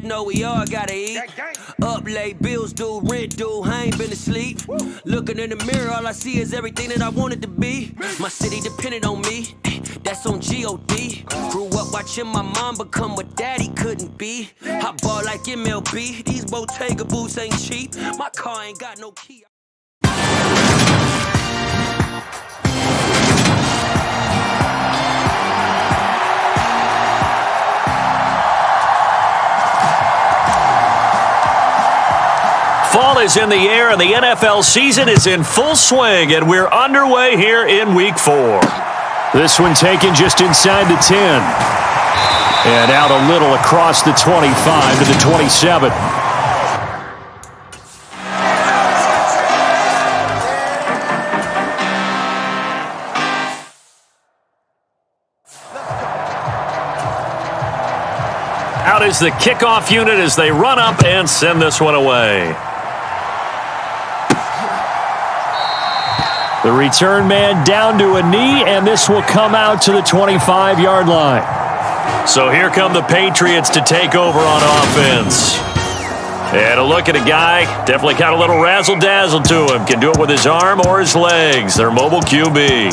know we all gotta eat. Up late, bills due, rent due, I ain't been asleep. Looking in the mirror, all I see is everything that I wanted to be. My city depended on me, that's on G.O.D. Grew up watching my mom become what daddy couldn't be. I ball like MLB, these Bottega boots ain't cheap. My car ain't got no key. Fall is in the air, and the NFL season is in full swing, and we're underway here in Week 4. This one taken just inside the 10. And out a little across the 25 to the 27. Out is the kickoff unit as they run up and send this one away. The return man down to a knee, and this will come out to the 25-yard line. So here come the Patriots to take over on offense. And a look at a guy, definitely got a little razzle-dazzle to him. Can do it with his arm or his legs. Their mobile QB.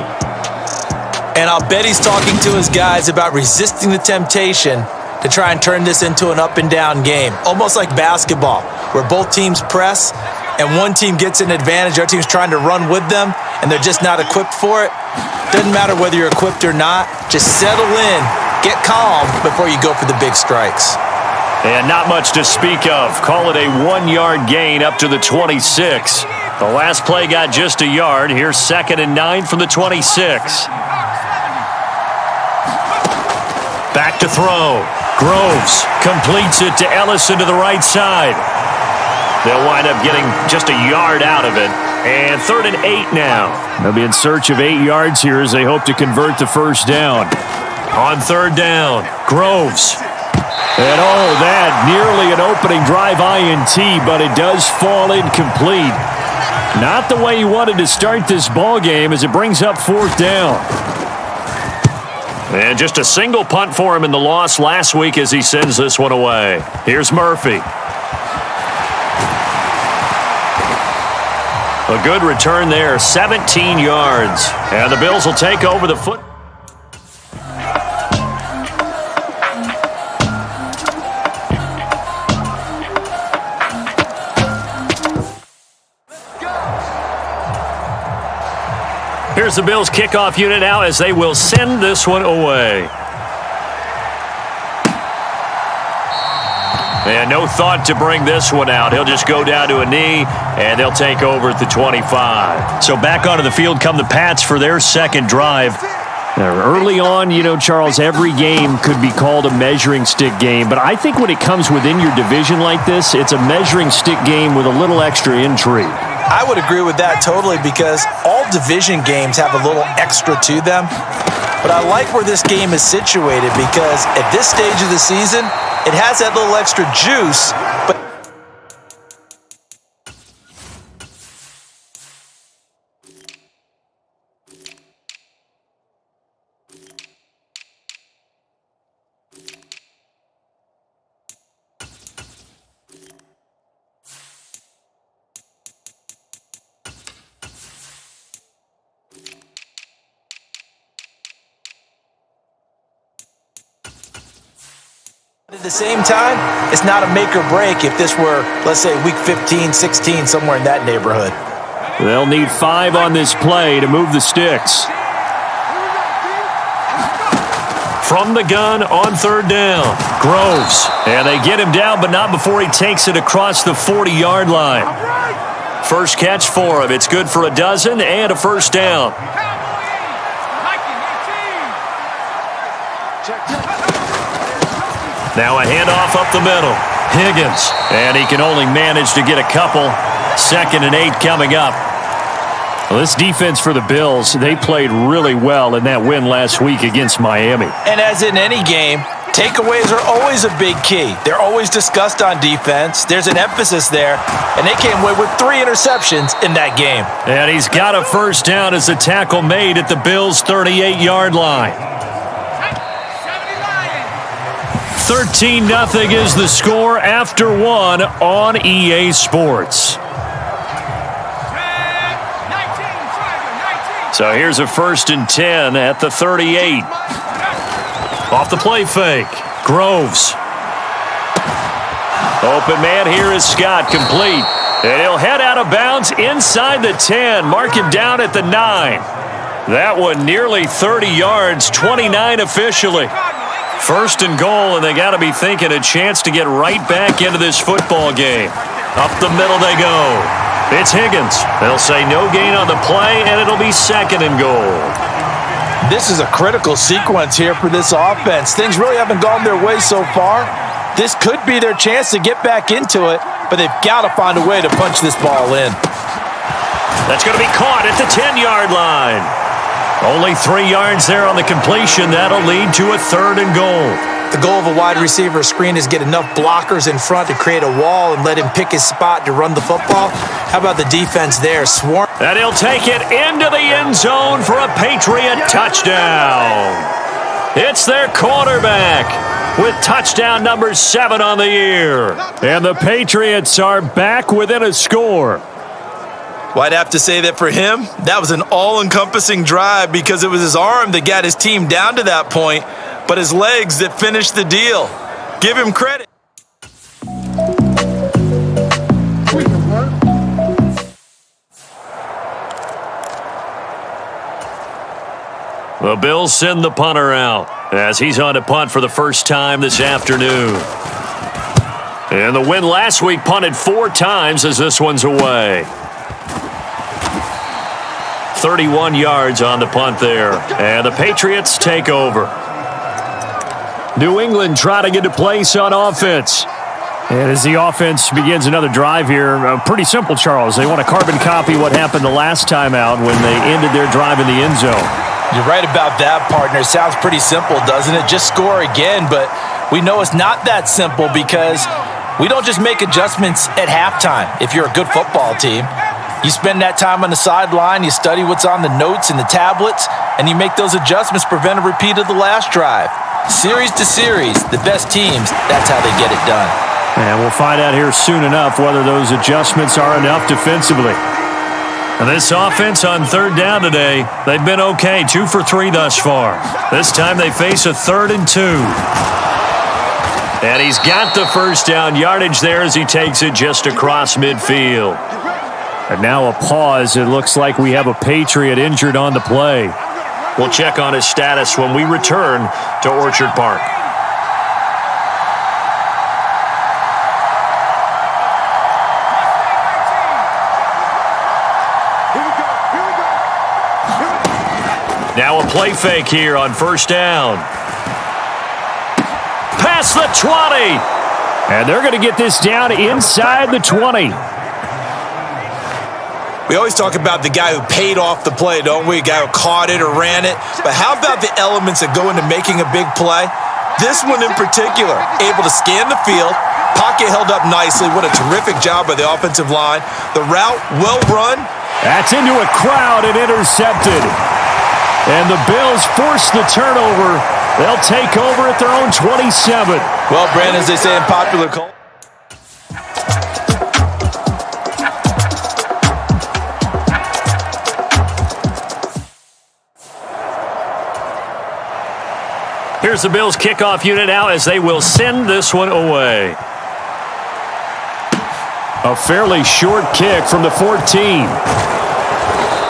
And I'll bet he's talking to his guys about resisting the temptation to try and turn this into an up-and-down game. Almost like basketball, where both teams press, and one team gets an advantage, the other team's trying to run with them, and they're just not equipped for it. Doesn't matter whether you're equipped or not. Just settle in, get calm before you go for the big strikes. And not much to speak of. Call it a 1-yard gain up to the 26. The last play got just a yard. Here's 2nd and 9 from the 26. Back to throw. Groves completes it to Ellison to the right side. They'll wind up getting just a yard out of it. And 3rd and 8 now. They'll be in search of 8 yards here as they hope to convert the first down. On 3rd down, Groves. And that nearly an opening drive INT, but it does fall incomplete. Not the way he wanted to start this ball game as it brings up 4th down. And just a single punt for him in the loss last week as he sends this one away. Here's Murphy. A good return there, 17 yards. And the Bills will take over the foot. Here's the Bills kickoff unit now as they will send this one away. And no thought to bring this one out. He'll just go down to a knee, and they'll take over at the 25. So back onto the field come the Pats for their second drive. Early on, Charles, every game could be called a measuring stick game. But I think when it comes within your division like this, it's a measuring stick game with a little extra intrigue. I would agree with that totally because all division games have a little extra to them. But I like where this game is situated because at this stage of the season, it has that little extra juice, but at the same time, it's not a make or break if this were, let's say, week 15, 16, somewhere in that neighborhood. They'll need 5 on this play to move the sticks. From the gun on 3rd down, Groves. And they get him down, but not before he takes it across the 40-yard line. First catch for him. It's good for a dozen and a first down. Now a handoff up the middle. Higgins. And he can only manage to get a couple. 2nd and 8 coming up. Well, this defense for the Bills, they played really well in that win last week against Miami. And as in any game, takeaways are always a big key. They're always discussed on defense. There's an emphasis there. And they came away with 3 interceptions in that game. And he's got a first down as the tackle made at the Bills' 38-yard line. 13-0 is the score after one on EA Sports. So here's a 1st and 10 at the 38. Off the play fake. Groves. Open man here is Scott, complete. And he'll head out of bounds inside the 10. Mark him down at the 9. That one nearly 30 yards, 29 officially. 1st and goal, and they got to be thinking a chance to get right back into this football game. Up the middle they go. It's Higgins. They'll say no gain on the play, and it'll be 2nd and goal. This is a critical sequence here for this offense. Things really haven't gone their way so far. This could be their chance to get back into it, but they've got to find a way to punch this ball in. That's going to be caught at the 10-yard line. Only 3 yards there on the completion. That'll lead to a 3rd and goal. The goal of a wide receiver screen is get enough blockers in front to create a wall and let him pick his spot to run the football. How about the defense there? Swarm. And he'll take it into the end zone for a Patriot touchdown. It's their quarterback with touchdown number 7 on the year. And the Patriots are back within a score. Well, I'd have to say that for him, that was an all-encompassing drive because it was his arm that got his team down to that point, but his legs that finished the deal. Give him credit. The Bills send the punter out as he's on to punt for the first time this afternoon. And the win last week punted 4 times as this one's away. 31 yards on the punt there. And the Patriots take over. New England trying to get a place on offense. And as the offense begins another drive here, pretty simple, Charles. They want to carbon copy what happened the last time out when they ended their drive in the end zone. You're right about that, partner. Sounds pretty simple, doesn't it? Just score again, but we know it's not that simple because we don't just make adjustments at halftime if you're a good football team. You spend that time on the sideline, you study what's on the notes and the tablets, and you make those adjustments, prevent a repeat of the last drive. Series to series, the best teams, that's how they get it done. And we'll find out here soon enough whether those adjustments are enough defensively. And this offense on 3rd down today, they've been okay, 2 for 3 thus far. This time they face a 3rd and 2. And he's got the first down yardage there as he takes it just across midfield. And now a pause. It looks like we have a Patriot injured on the play. We'll check on his status when we return to Orchard Park. Now a play fake here on 1st down. Past the 20. And they're going to get this down inside the 20. We always talk about the guy who paid off the play, don't we? A guy who caught it or ran it. But how about the elements that go into making a big play? This one in particular, able to scan the field, pocket held up nicely. What a terrific job by the offensive line. The route, well run. That's into a crowd and intercepted. And the Bills force the turnover. They'll take over at their own 27. Well, Brandon, as they say in popular culture. Here's the Bills kickoff unit now as they will send this one away. A fairly short kick from the 14.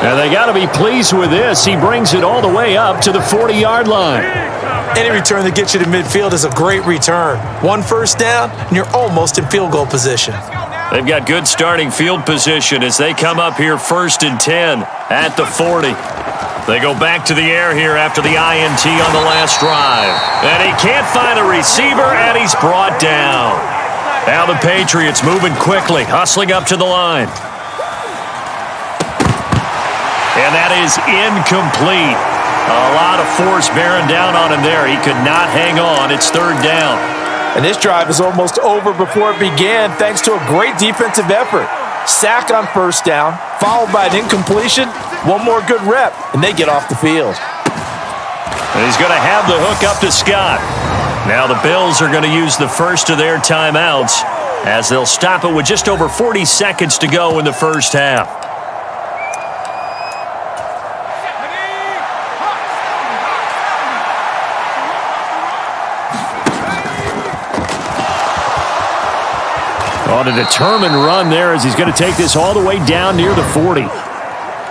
And they got to be pleased with this. He brings it all the way up to the 40-yard line. Any return that gets you to midfield is a great return. 1 first down, and you're almost in field goal position. They've got good starting field position as they come up here 1st and 10 at the 40. They go back to the air here after the INT on the last drive. And he can't find a receiver, and he's brought down. Now the Patriots moving quickly, hustling up to the line. And that is incomplete. A lot of force bearing down on him there. He could not hang on. It's 3rd down. And this drive is almost over before it began thanks to a great defensive effort. Sack on 1st down, followed by an incompletion. One more good rep, and they get off the field. And he's going to have the hook up to Scott. Now the Bills are going to use the first of their timeouts as they'll stop it with just over 40 seconds to go in the first half. On a determined run there as he's going to take this all the way down near the 40.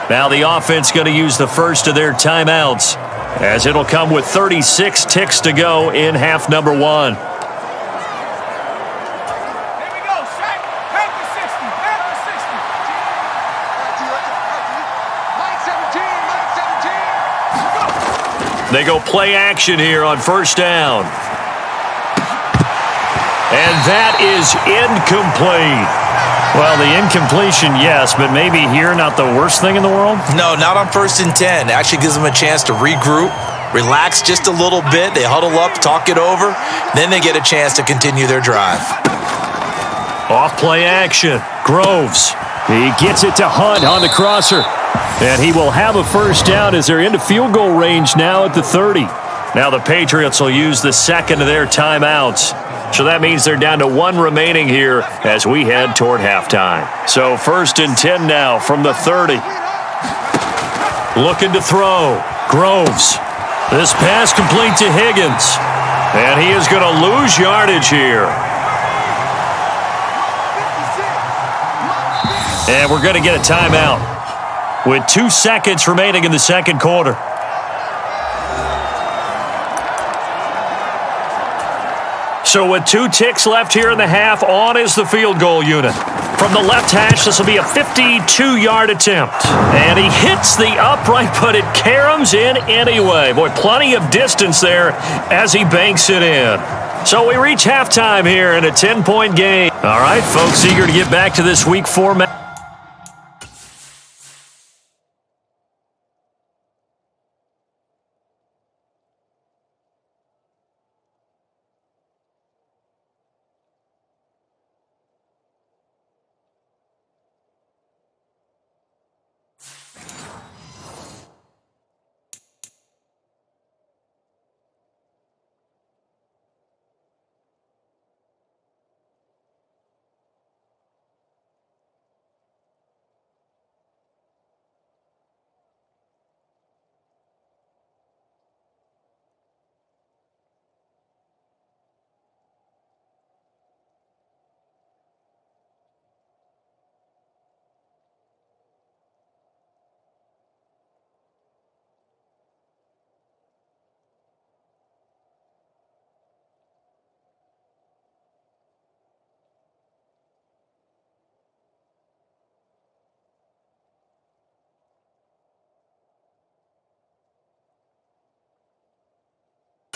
Now the offense going to use the first of their timeouts as it'll come with 36 ticks to go in half number 1. They go play action here on first down. And that is incomplete. Well, the incompletion, yes, but maybe here not the worst thing in the world? No, not on 1st and 10. Actually gives them a chance to regroup, relax just a little bit. They huddle up, talk it over. Then they get a chance to continue their drive. Off play action. Groves. He gets it to Hunt on the crosser. And he will have a first down as they're into field goal range now at the 30. Now the Patriots will use the second of their timeouts. So that means they're down to 1 remaining here as we head toward halftime. So 1st and 10 now from the 30. Looking to throw. Groves. This pass complete to Higgins. And he is going to lose yardage here. And we're going to get a timeout with 2 seconds remaining in the second quarter. So with 2 ticks left here in the half, on is the field goal unit. From the left hash, this will be a 52-yard attempt. And he hits the upright, but it caroms in anyway. Boy, plenty of distance there as he banks it in. So we reach halftime here in a 10-point game. All right, folks, eager to get back to this Week 4 match.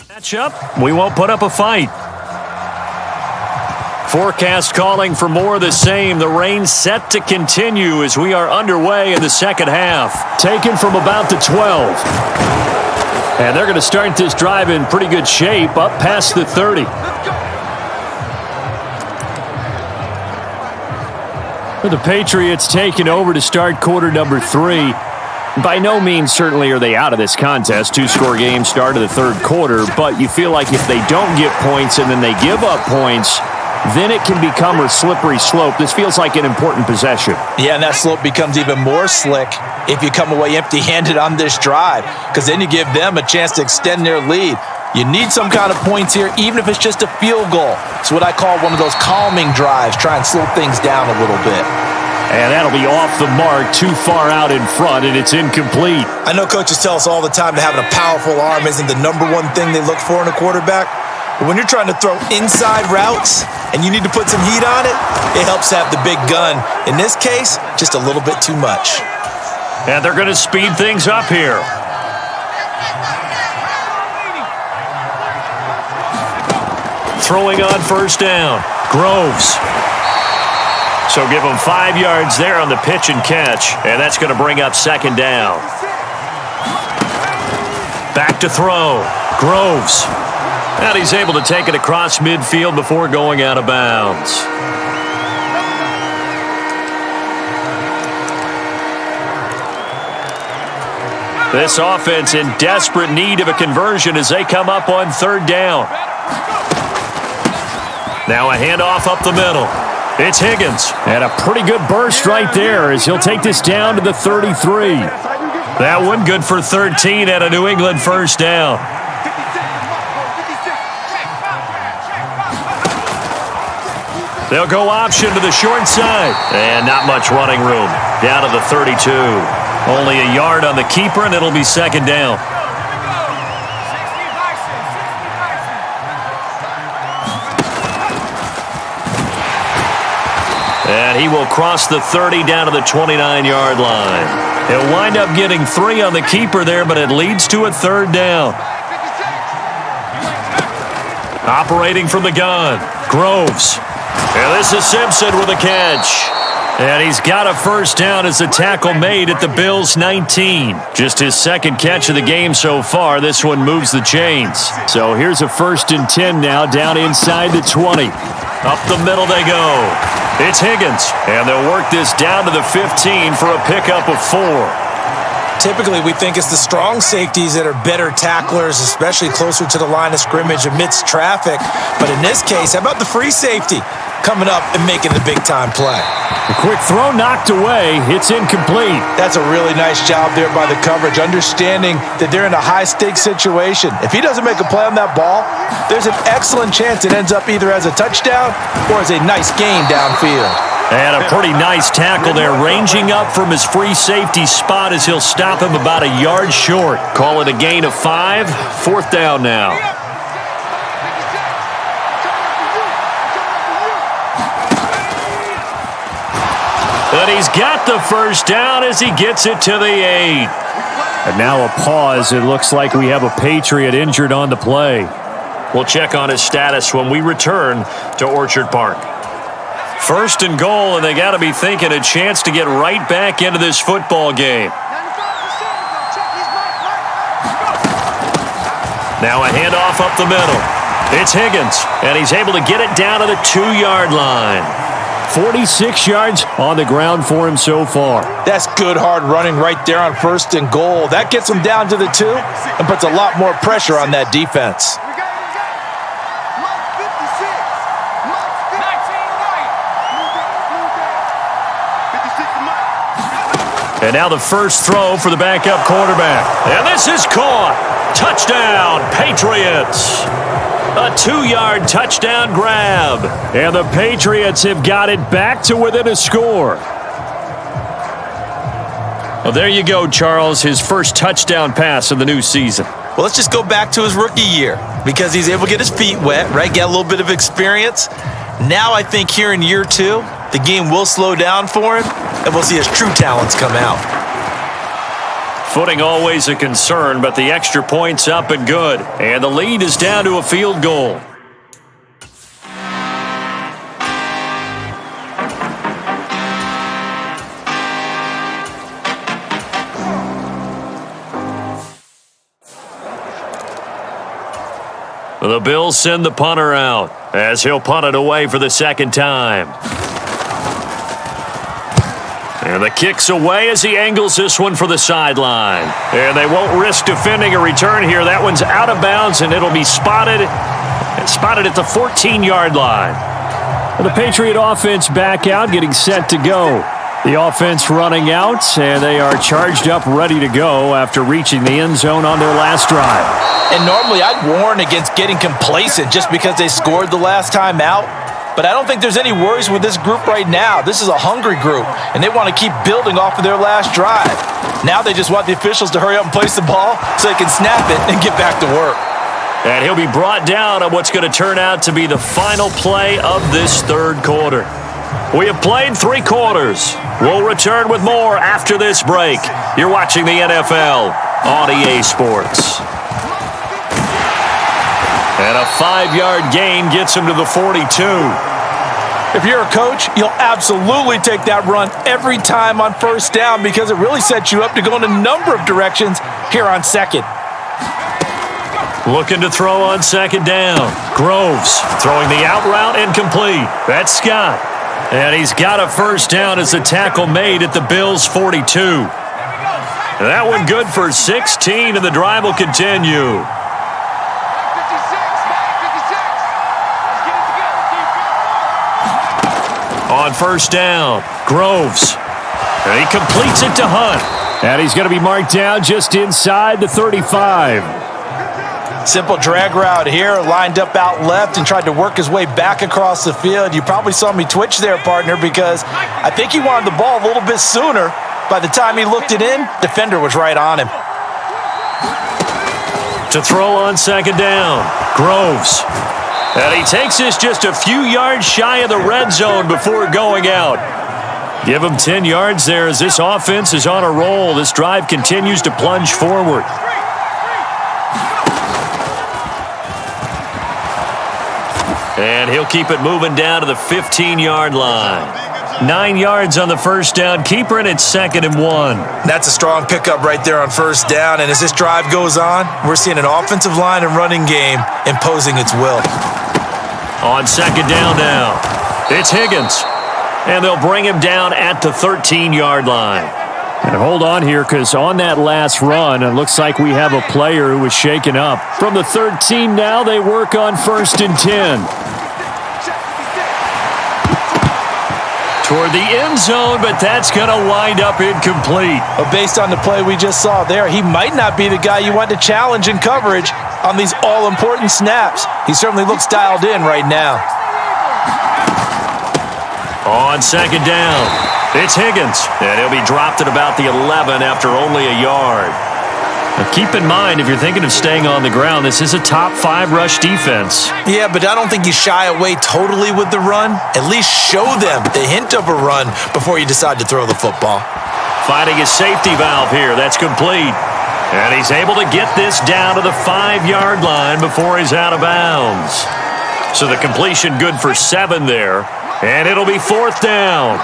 Matchup, we won't put up a fight. Forecast calling for more of the same. The rain set to continue as we are underway in the second half. Taken from about the 12. And they're going to start this drive in pretty good shape up past the 30. The Patriots taking over to start quarter number 3. By no means certainly are they out of this contest. 2-score game start of the third quarter, but you feel like if they don't get points and then they give up points, then it can become a slippery slope. This feels like an important possession. Yeah, and that slope becomes even more slick if you come away empty-handed on this drive, because then you give them a chance to extend their lead. You need some kind of points here, even if it's just a field goal. It's what I call one of those calming drives, try and slow things down a little bit. And that'll be off the mark, too far out in front, and it's incomplete. I know coaches tell us all the time that having a powerful arm isn't the number one thing they look for in a quarterback. But when you're trying to throw inside routes and you need to put some heat on it, it helps have the big gun. In this case, just a little bit too much. And they're going to speed things up here. Throwing on first down. Groves. So give them 5 yards there on the pitch and catch, and that's going to bring up second down. Back to throw. Groves. And he's able to take it across midfield before going out of bounds. This offense in desperate need of a conversion as they come up on third down. Now a handoff up the middle. It's Higgins. And a pretty good burst right there as he'll take this down to the 33. That one good for 13 at a New England first down. They'll go option to the short side. And not much running room. Down to the 32. Only a yard on the keeper, and it'll be second down. And he will cross the 30 down to the 29-yard line. He'll wind up getting 3 on the keeper there, but it leads to a third down. Operating from the gun, Groves. And this is Simpson with a catch. And he's got a first down as the tackle made at the Bills' 19. Just his second catch of the game so far. This one moves the chains. So here's a 1st and 10 now down inside the 20. Up the middle they go. It's Higgins. And they'll work this down to the 15 for a pickup of 4. Typically, we think it's the strong safeties that are better tacklers, especially closer to the line of scrimmage amidst traffic. But in this case, how about the free safety coming up and making the big-time play? A quick throw knocked away. It's incomplete. That's a really nice job there by the coverage, understanding that they're in a high-stakes situation. If he doesn't make a play on that ball, there's an excellent chance it ends up either as a touchdown or as a nice gain downfield. And a pretty nice tackle there, ranging up from his free safety spot as he'll stop him about a yard short. Call it a gain of 5. 4th down now. And he's got the first down as he gets it to the 8. And now a pause. It looks like we have a Patriot injured on the play. We'll check on his status when we return to Orchard Park. 1st and goal, and they got to be thinking a chance to get right back into this football game. Now a handoff up the middle. It's Higgins, and he's able to get it down to the 2-yard line. 46 yards on the ground for him so far. That's good hard running right there on 1st and goal. That gets him down to the 2 and puts a lot more pressure on that defense. And now the first throw for the backup quarterback. And this is caught. Touchdown, Patriots. A 2-yard touchdown grab. And the Patriots have got it back to within a score. Well, there you go, Charles. His first touchdown pass of the new season. Well, let's just go back to his rookie year because he's able to get his feet wet, right? Get a little bit of experience. Now I think here in year 2, the game will slow down for him, and we'll see his true talents come out. Footing always a concern, but the extra point's up and good. And the lead is down to a field goal. The Bills send the punter out as he'll punt it away for the second time. And the kick's away as he angles this one for the sideline. And they won't risk defending a return here. That one's out of bounds, and it'll be spotted at the 14-yard line. And the Patriot offense back out, getting set to go. The offense running out, and they are charged up, ready to go after reaching the end zone on their last drive. And normally I'd warn against getting complacent just because they scored the last time out. But I don't think there's any worries with this group right now. This is a hungry group, and they want to keep building off of their last drive. Now they just want the officials to hurry up and place the ball so they can snap it and get back to work. And he'll be brought down on what's going to turn out to be the final play of this third quarter. We have played 3 quarters. We'll return with more after this break. You're watching the NFL on EA Sports. And a 5-yard gain gets him to the 42. If you're a coach, you'll absolutely take that run every time on first down because it really sets you up to go in a number of directions here on second. Looking to throw on second down. Groves throwing the out route incomplete. That's Scott. And he's got a first down as the tackle made at the Bills' 42. That one good for 16, and the drive will continue. On first down, Groves. And he completes it to Hunt. And he's going to be marked down just inside the 35. Simple drag route here, lined up out left and tried to work his way back across the field. You probably saw me twitch there, partner, because I think he wanted the ball a little bit sooner. By the time he looked it in, defender was right on him. To throw on second down, Groves. And he takes this just a few yards shy of the red zone before going out. Give him 10 yards there as this offense is on a roll. This drive continues to plunge forward. And he'll keep it moving down to the 15-yard line. 9 yards on the first down. Keeper, and it's 2nd and 1. That's a strong pickup right there on first down. And as this drive goes on, we're seeing an offensive line and running game imposing its will. On second down now, it's Higgins. And they'll bring him down at the 13-yard line. And hold on here, because on that last run, it looks like we have a player who was shaken up. From the 13 now, they work on 1st and 10. Toward the end zone, but that's going to wind up incomplete. But based on the play we just saw there, he might not be the guy you want to challenge in coverage on these all-important snaps. He certainly looks dialed in right now. On second down, it's Higgins, and he'll be dropped at about the 11 after only a yard. Now keep in mind, if you're thinking of staying on the ground, this is a top 5 rush defense. Yeah, but I don't think you shy away totally with the run. At least show them the hint of a run before you decide to throw the football. Finding his safety valve here. That's complete. And he's able to get this down to the 5-yard line before he's out of bounds. So the completion good for 7 there. And it'll be 4th down.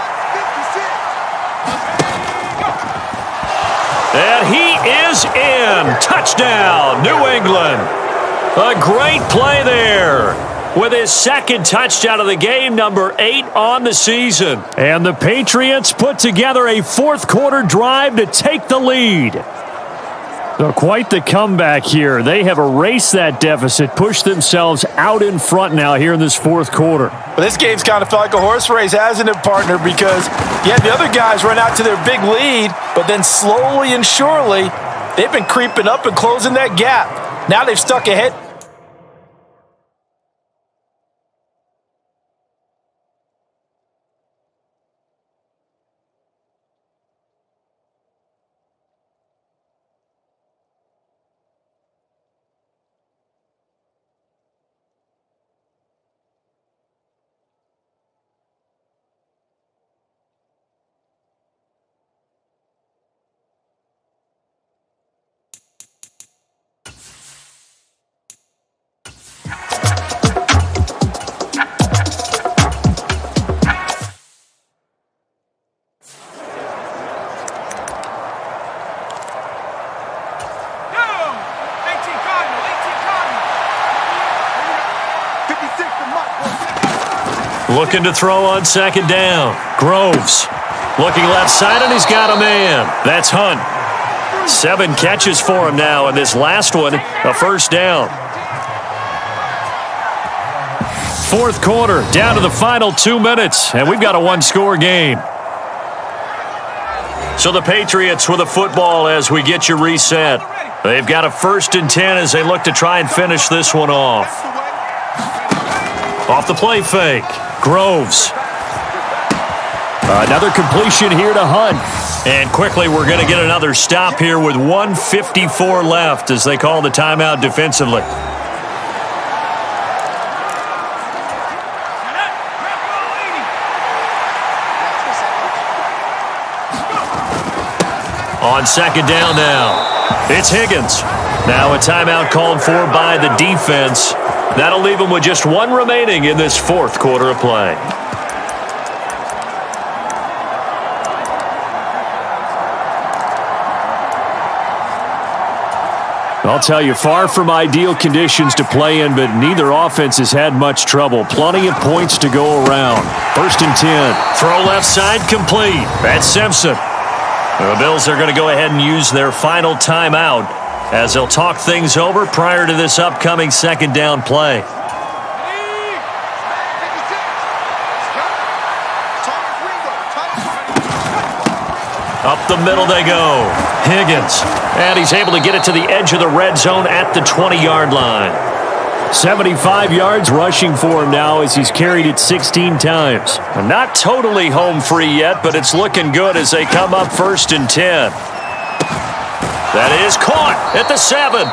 And he is in. Touchdown, New England. A great play there with his 2nd touchdown of the game, number 8 on the season. And the Patriots put together a 4th quarter drive to take the lead. So quite the comeback here. They have erased that deficit, pushed themselves out in front now here in this 4th quarter. But this game's kind of felt like a horse race, hasn't it, partner? Because, yeah, the other guys run out to their big lead, but then slowly and surely, they've been creeping up and closing that gap. Now they've stuck ahead. Looking to throw on second down. Groves. Looking left side, and he's got a man. That's Hunt. 7 catches for him now, and this last one, a first down. 4th quarter, down to the final 2 minutes, and we've got a 1-score game. So the Patriots with a football as we get you reset. They've got a 1st and 10 as they look to try and finish this one off. Off the play fake. Groves. Another completion here to Hunt. And quickly we're going to get another stop here with 1:54 left as they call the timeout defensively. On second down now, it's Higgins. Now a timeout called for by the defense. That'll leave them with just 1 remaining in this 4th quarter of play. I'll tell you, far from ideal conditions to play in, but neither offense has had much trouble. Plenty of points to go around. 1st and 10. Throw left side complete. That's Simpson. The Bills are going to go ahead and use their final timeout as they'll talk things over prior to this upcoming 2nd down play. Up the middle they go. Higgins. And he's able to get it to the edge of the red zone at the 20-yard line. 75 yards rushing for him now as he's carried it 16 times. Not totally home free yet, but it's looking good as they come up 1st and 10. That is caught at the 7.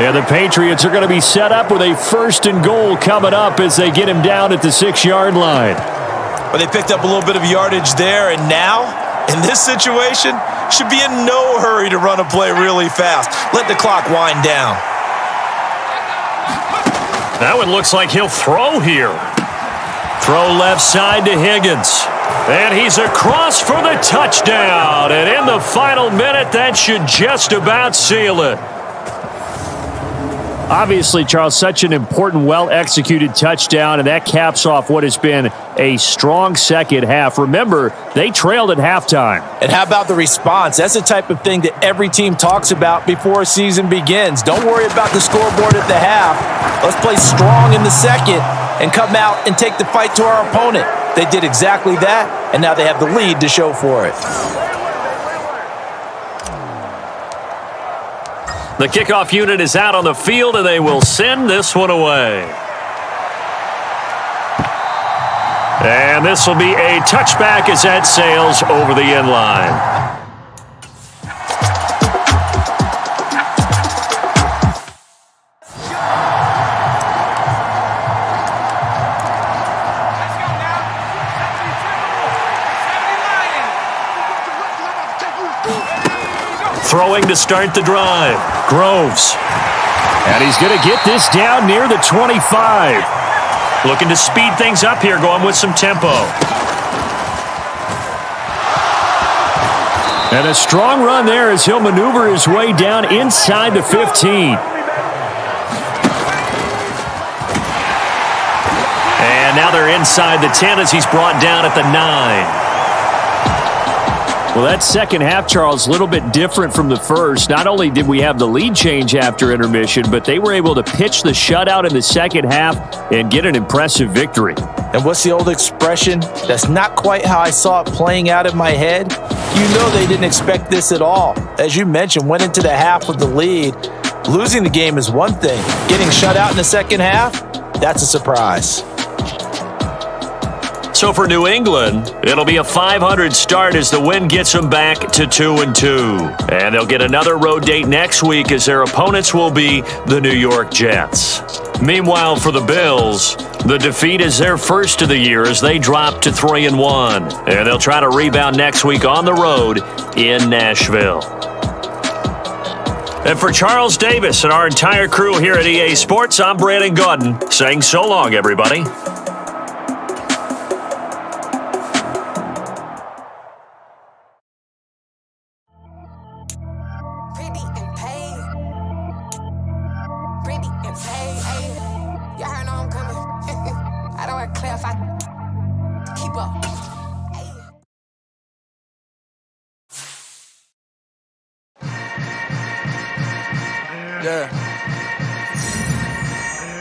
And the Patriots are going to be set up with a 1st and goal coming up as they get him down at the 6-yard line. Well, they picked up a little bit of yardage there, and now, in this situation, should be in no hurry to run a play really fast. Let the clock wind down. That one looks like he'll throw here. Throw left side to Higgins. And he's across for the touchdown. And in the final minute, that should just about seal it. Obviously, Charles, such an important, well-executed touchdown, and that caps off what has been a strong second half. Remember, they trailed at halftime. And how about the response? That's the type of thing that every team talks about before a season begins. Don't worry about the scoreboard at the half. Let's play strong in the second and come out and take the fight to our opponent. They did exactly that, and now they have the lead to show for it. The kickoff unit is out on the field, and they will send this one away. And this will be a touchback as that sails over the end line. Throwing to start the drive. Groves. And he's going to get this down near the 25. Looking to speed things up here, going with some tempo. And a strong run there as he'll maneuver his way down inside the 15. And now they're inside the 10 as he's brought down at the 9. Well, that second half, Charles, a little bit different from the first. Not only did we have the lead change after intermission, but they were able to pitch the shutout in the second half and get an impressive victory. And what's the old expression? That's not quite how I saw it playing out in my head. You know they didn't expect this at all. As you mentioned, went into the half with the lead. Losing the game is one thing. Getting shut out in the second half, that's a surprise. So for New England, it'll be a 500 start as the win gets them back to 2-2. And they'll get another road date next week as their opponents will be the New York Jets. Meanwhile, for the Bills, the defeat is their first of the year as they drop to 3-1. And they'll try to rebound next week on the road in Nashville. And for Charles Davis and our entire crew here at EA Sports, I'm Brandon Gaudin saying so long, everybody.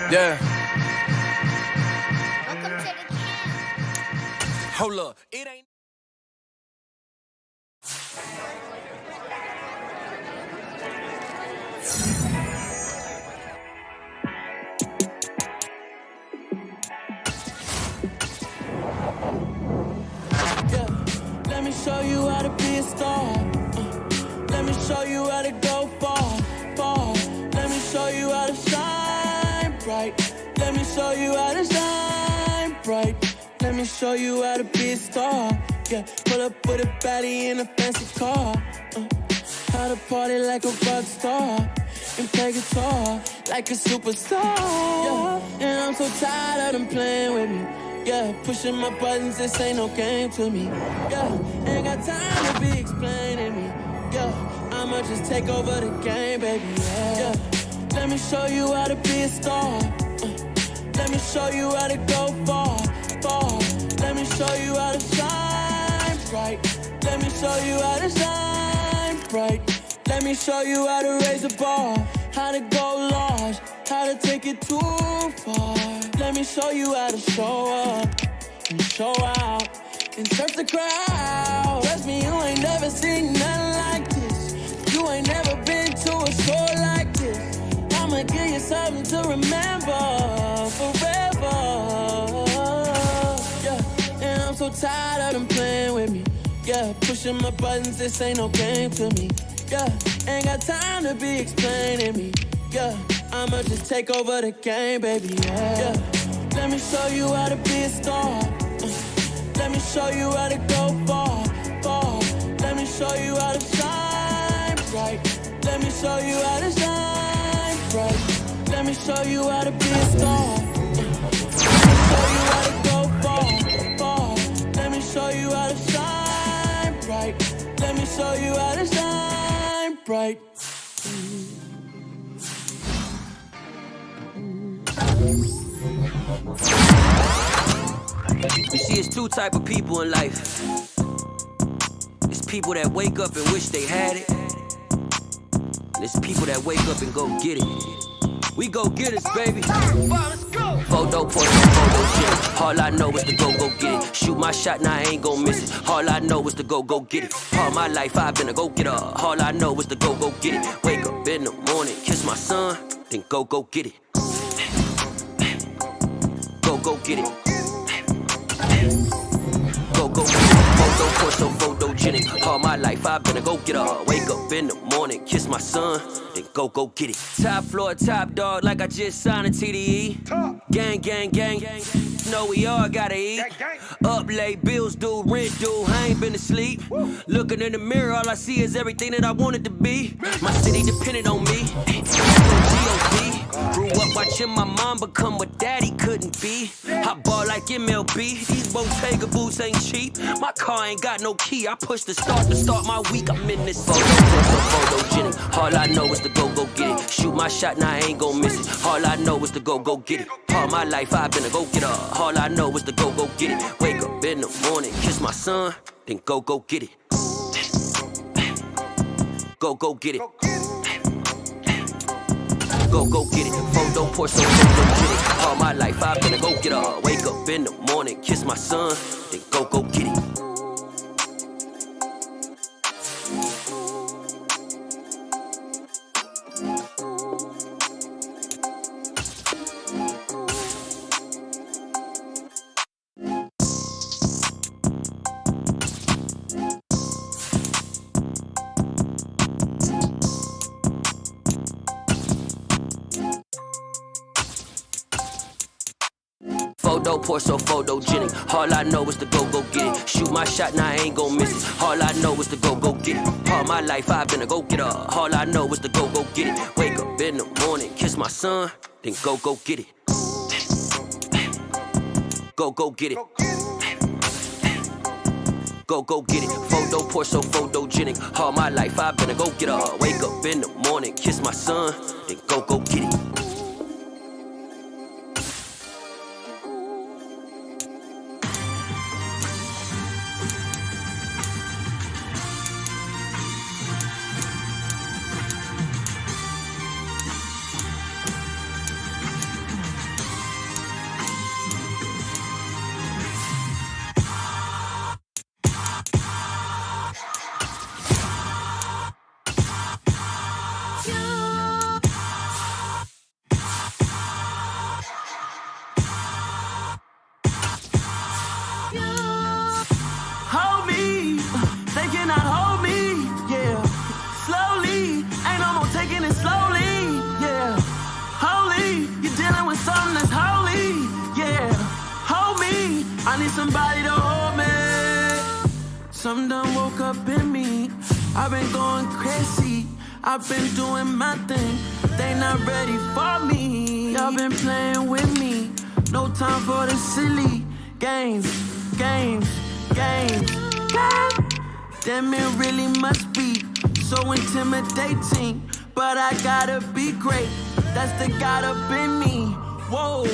Yeah. Hold up. It ain't. Let me show you how to be a star. Let me show you how to go far, far. Let me show you how to shine bright. Let me show you how to shine bright. Let me show you how to be a star. Yeah, pull up with a baddie in a fancy car. How to party like a rock star and play guitar like a superstar. Yeah, and I'm so tired of them playing with me. Yeah, pushing my buttons, this ain't no game to me. Yeah, ain't got time to be explaining me. Yeah, I'ma just take over the game, baby. Yeah, let me show you how to be a star. Let me show you how to go far, far. Let me show you how to shine bright. Let me show you how to shine bright. Let me show you how to raise a bar, how to go large, how to take it too far. Let me show you how to show up and show out. and surf the crowd. Trust me, you ain't never seen nothing like this. You ain't never been to a show like this. I'ma give you something to remember forever. Yeah, and I'm so tired of them playing with me. Yeah, pushing my buttons, this ain't no game to me. Yeah, ain't got time to be explaining me. Yeah, I'ma just take over the game, baby. Yeah, let me show you how to be a star. Let me show you how to go far, far. Let me show you how to shine bright. Let me show you how to shine bright. Let me show you how to be a star. Let me show you how to go far, far. Let me show you how to shine bright. Let me show you how to shine bright. You see, it's two type of people in life. It's people that wake up and wish they had it. And it's people that wake up and go get it. We go get it, baby. Let's go. Photo, shit. All I know is to go get it. Shoot my shot, now I ain't gon' miss it. All I know is to go get it. All my life I've been a go-getter. All I know is to go get it. Wake up in the morning, kiss my son, then go get it. Go get it. Go get it. Photogenic. All my life I've been a go-getter. Wake up in the morning, kiss my son, then go get it. Top floor, top dog, like I just signed a TDE. Gang. Know we all gotta eat. Up late, bills due, rent due, I ain't been asleep. Looking in the mirror, all I see is everything that I wanted to be. My city depended on me. G.O.D. Grew up watching my mom become what daddy couldn't be. I ball like MLB, these Bottega boots ain't cheap. My car ain't got no key, I push the start to start my week. I'm in this photogenic. All I know is to go get it. Shoot my shot, now I ain't gon' miss it. All I know is to go get it. All my life I've been a go-getter. All I know is to go get it. Wake up in the morning, kiss my son, then go get it. Go get it. Go get it. Photo pour so photogenic. All my life I've been a go-getter. Wake up in the morning, kiss my son, then go get it. Photo pour so photogenic. All I know is to go get it. Shoot my shot, now I ain't gon' miss it. All I know is to go get it. All my life I've been a go-getter. All I know is to go get it. Wake up in the morning, kiss my son, then go get it. Go get it. Go get it. Photo pour so photogenic. All my life I've been a go-getter. Wake up in the morning, kiss my son, then go get it. Somebody to hold me. Some done woke up in me. I've been going crazy. I've been doing my thing. They not ready for me. Y'all been playing with me. No time for the silly games. Damn, it really must be so intimidating. But I gotta be great. That's the God up in me. Whoa,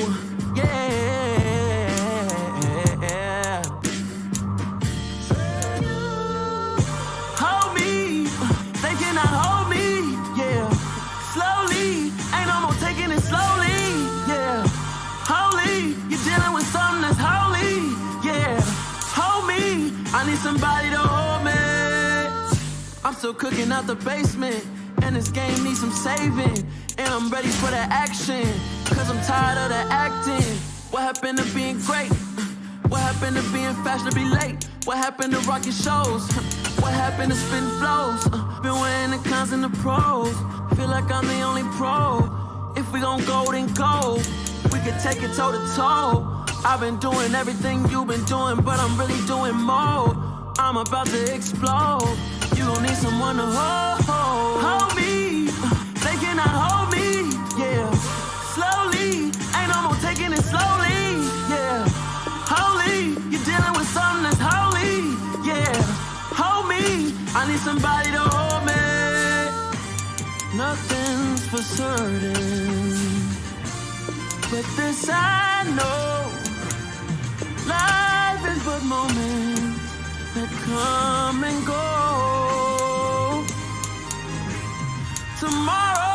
yeah. Hold me, yeah. Slowly, ain't no more taking it slowly, yeah. Holy, you're dealing with something that's holy, yeah. Hold me, I need somebody to hold me. I'm still cooking out the basement, and this game needs some saving. And I'm ready for the action, cause I'm tired of the acting. What happened to being great? What happened to being fashionably late? What happened to rocking shows? What happened to spitting flows? Been wearing the cons and the pros. Feel like I'm the only pro. If we gon' go, then go. We could take it toe to toe. I've been doing everything you've been doing, but I'm really doing more. I'm about to explode. You gon' need someone to hold me. They cannot hold me, yeah. Slowly, ain't no more taking it slowly, yeah. Holy, you're dealing with something that's holy, yeah. Hold me, I need somebody to hold me. Nothing's for certain, but this I know. Life is but moments that come and go. Tomorrow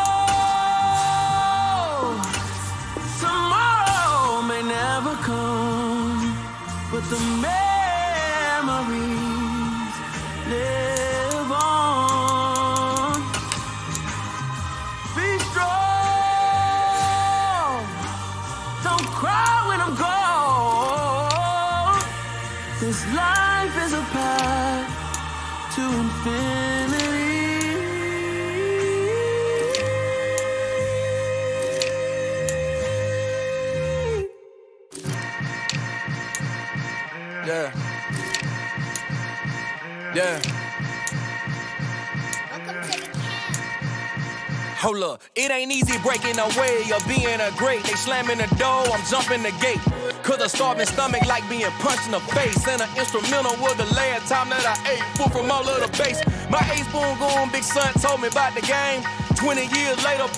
may never come, but the memories live on. Be strong, don't cry when I'm gone. This life is a path to infinity. Yeah. Yeah. Hold up, it ain't easy breaking away or being a great. They slamming the door, I'm jumping the gate. Cause a starving stomach like being punched in the face. And an instrumental was the last time that I ate. Full from all of the bass. My A-spoon going, big son told me about the game. 20 years later,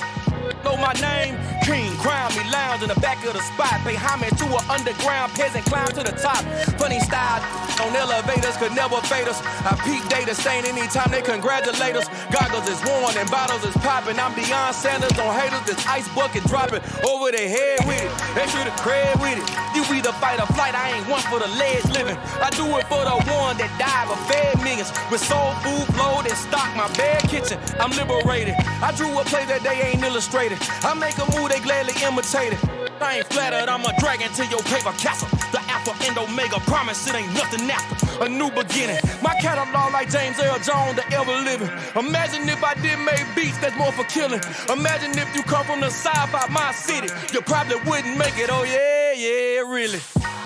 know my name. King, crown me, lounge in the back of the spot. Pay homage to an underground peasant, climb to the top. Funny style on elevators could never fade us. I peep data stain anytime they congratulate us. Goggles is worn and bottles is popping. I'm beyond Sanders on haters, this ice bucket dropping over their head with it. They should have cred with it. You either fight or flight, I ain't one for the ledge living. I do it for the one that died but fed millions. With soul food flowed and stocked my bed kitchen. I'm liberated. I drew a play that they ain't illustrated. I make a move, they gladly imitate it. I ain't flattered, I'm a dragon to your paper castle. The Alpha and Omega, promise it ain't nothing after. A new beginning. My catalog like James Earl Jones, the ever living. Imagine if I did make beats that's more for killing. Imagine if you come from the south out my city. You probably wouldn't make it, oh yeah, yeah, really.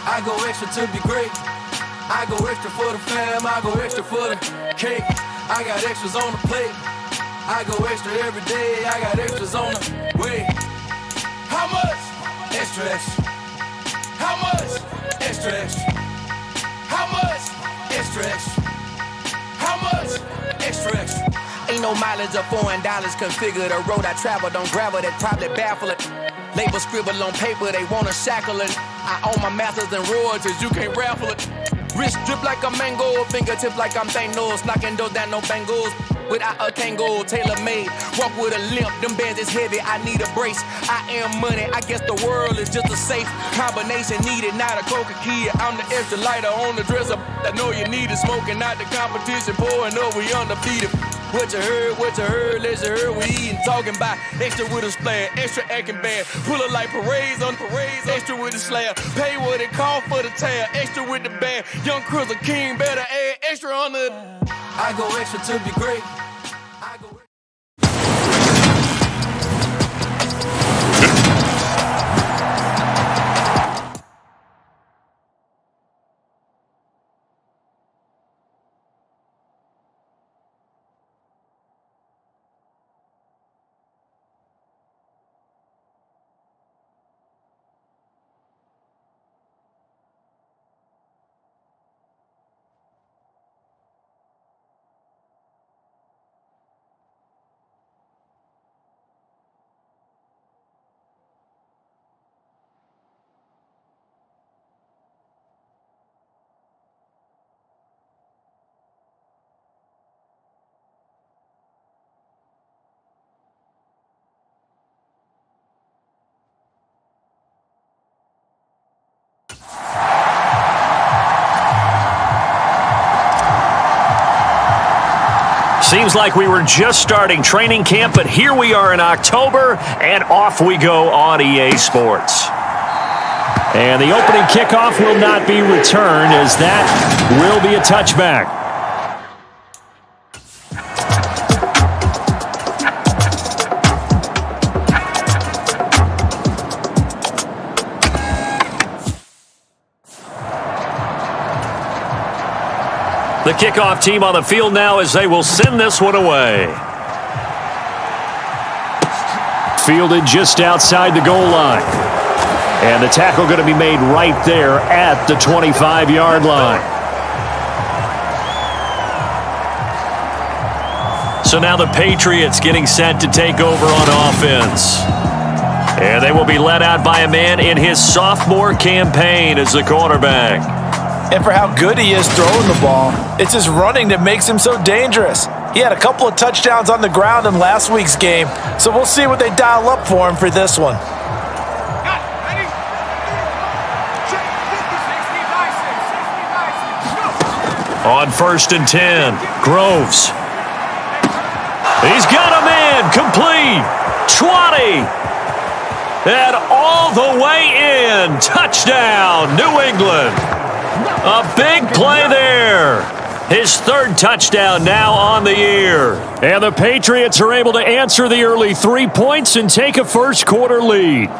I go extra to be great. I go extra for the fam, I go extra for the cake. I got extras on the plate. I go extra every day, I got extras on the way. How much? Extra, extra. How much? Extra, extra. How much? Extra, extra. How much? Extra, extra. Ain't no mileage of $4 configure the road I travel. Don't gravel that probably baffle it. Label scribble on paper, they wanna shackle it. I own my masters and royalties, you can't raffle it. Wrist drip like a mango, fingertips like I'm Thanos. Knocking doors down, no bangles. Without a Kango, tailor-made. Walk with a limp, them bands is heavy, I need a brace. I am money, I guess the world is just a safe combination needed, not a coca key. I'm the extra lighter on the dresser. I know you need it, smoking out the competition, pouring up, we undefeated. What you heard, let you heard, we eating, talking about extra with a splash, extra acting bad. Pull it like parades on parades, extra with the slab. Pay what it cost for the tab, extra with the bag. Young Crizzle King, better add extra on the. I go extra to be great. I go Seems like we were just starting training camp, but here we are in October, and off we go on EA Sports. And the opening kickoff will not be returned, as that will be a touchback. The kickoff team on the field now as they will send this one away. Fielded just outside the goal line. And the tackle going to be made right there at the 25-yard line. So now the Patriots getting set to take over on offense. And they will be led out by a man in his sophomore campaign as the quarterback. And for how good he is throwing the ball, it's his running that makes him so dangerous. He had a couple of touchdowns on the ground in last week's game, so we'll see what they dial up for him for this one. On 1st and 10, Groves. He's got a man, complete, 20, and all the way in, touchdown, New England. A big play there. His 3rd touchdown now on the year. And the Patriots are able to answer the early 3 points and take a first-quarter lead.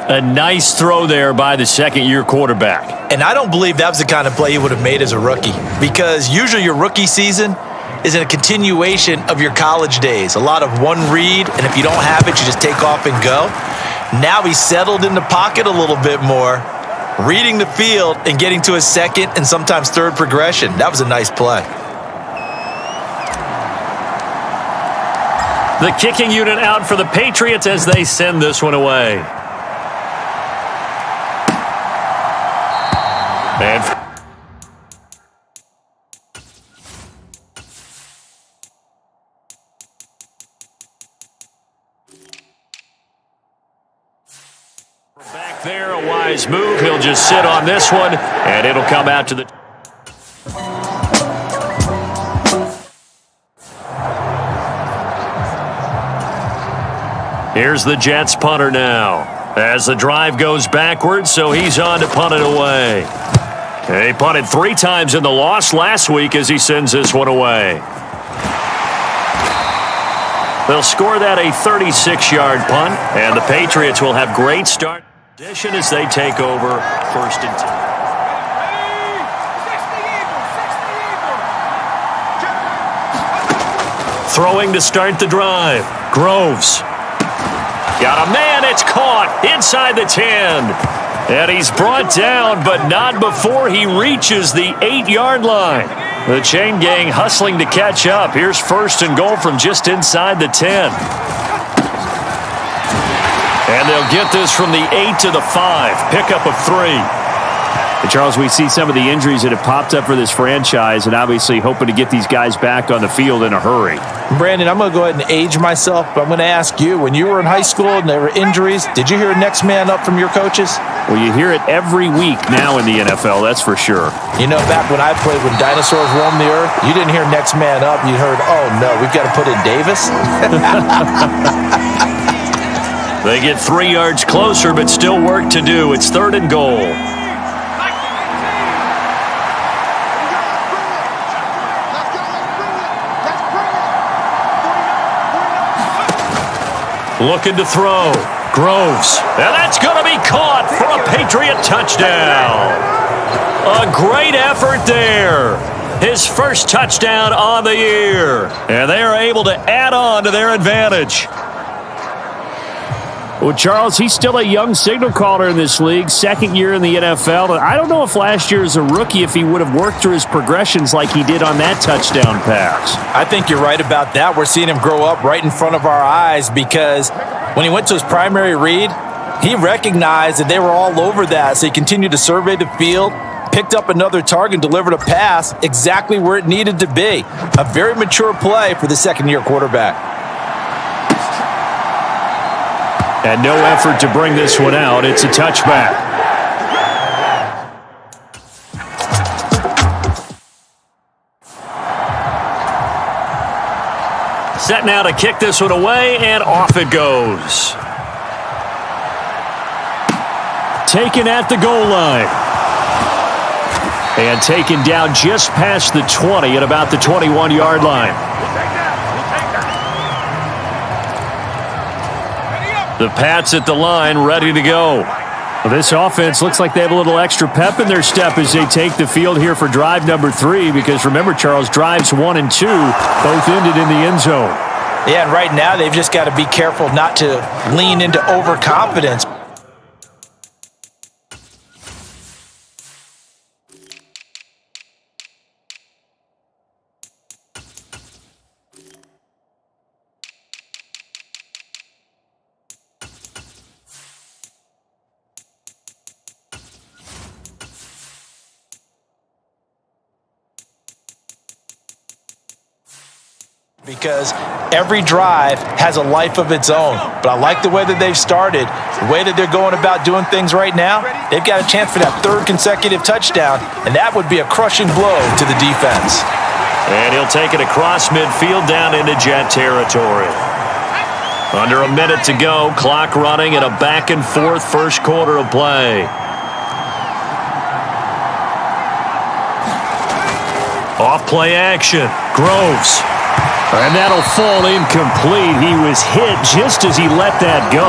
A nice throw there by the second-year quarterback. And I don't believe that was the kind of play he would have made as a rookie, because usually your rookie season is a continuation of your college days. A lot of one read, and if you don't have it, you just take off and go. Now he's settled in the pocket a little bit more, reading the field and getting to his 2nd and sometimes 3rd progression. That was a nice play. The kicking unit out for the Patriots as they send this one away. And back there, a wise move. He'll just sit on this one, and it'll come out to the... Here's the Jets punter now, as the drive goes backwards, so he's on to punt it away. He punted 3 times in the loss last week as he sends this one away. They'll score that a 36-yard punt, and the Patriots will have great start position as they take over 1st and 10. Throwing to start the drive. Groves. Got a man, it's caught inside the 10. And he's brought down, but not before he reaches the 8-yard line. The chain gang hustling to catch up. Here's 1st and goal from just inside the 10. And they'll get this from the 8 to the 5. Pickup of 3. And Charles, we see some of the injuries that have popped up for this franchise, and obviously hoping to get these guys back on the field in a hurry. Brandon, I'm going to go ahead and age myself, but I'm going to ask you, when you were in high school and there were injuries, did you hear next man up from your coaches? Well, you hear it every week now in the NFL, that's for sure. You know, back when I played when dinosaurs roamed the earth, you didn't hear next man up. You heard, oh, no, we've got to put in Davis. They get 3 yards closer, but still work to do. It's 3rd and goal. Looking to throw. Groves. And that's going to be caught for a Patriot touchdown. A great effort there. His 1st touchdown on the year. And they are able to add on to their advantage. Well, Charles, he's still a young signal caller in this league, 2nd year in the NFL. I don't know if last year as a rookie, if he would have worked through his progressions like he did on that touchdown pass. I think you're right about that. We're seeing him grow up right in front of our eyes, because when he went to his primary read, he recognized that they were all over that, so he continued to survey the field, picked up another target, delivered a pass exactly where it needed to be. A very mature play for the 2nd-year quarterback. And no effort to bring this one out. It's a touchback. set now to kick this one away, and off it goes. Taken at the goal line. And taken down just past the 20 at about the 21-yard line. The Pats at the line, ready to go. Well, this offense looks like they have a little extra pep in their step as they take the field here for drive number 3, because remember, Charles, drives 1 and 2 both ended in the end zone. Yeah, and right now they've just got to be careful not to lean into overconfidence. Because every drive has a life of its own. But I like the way that they've started, the way that they're going about doing things right now. They've got a chance for that 3rd consecutive touchdown, and that would be a crushing blow to the defense. And he'll take it across midfield down into Jet territory. Under a minute to go, clock running, and a back-and-forth first quarter of play. Off play action. Groves. And that'll fall incomplete. He was hit just as he let that go.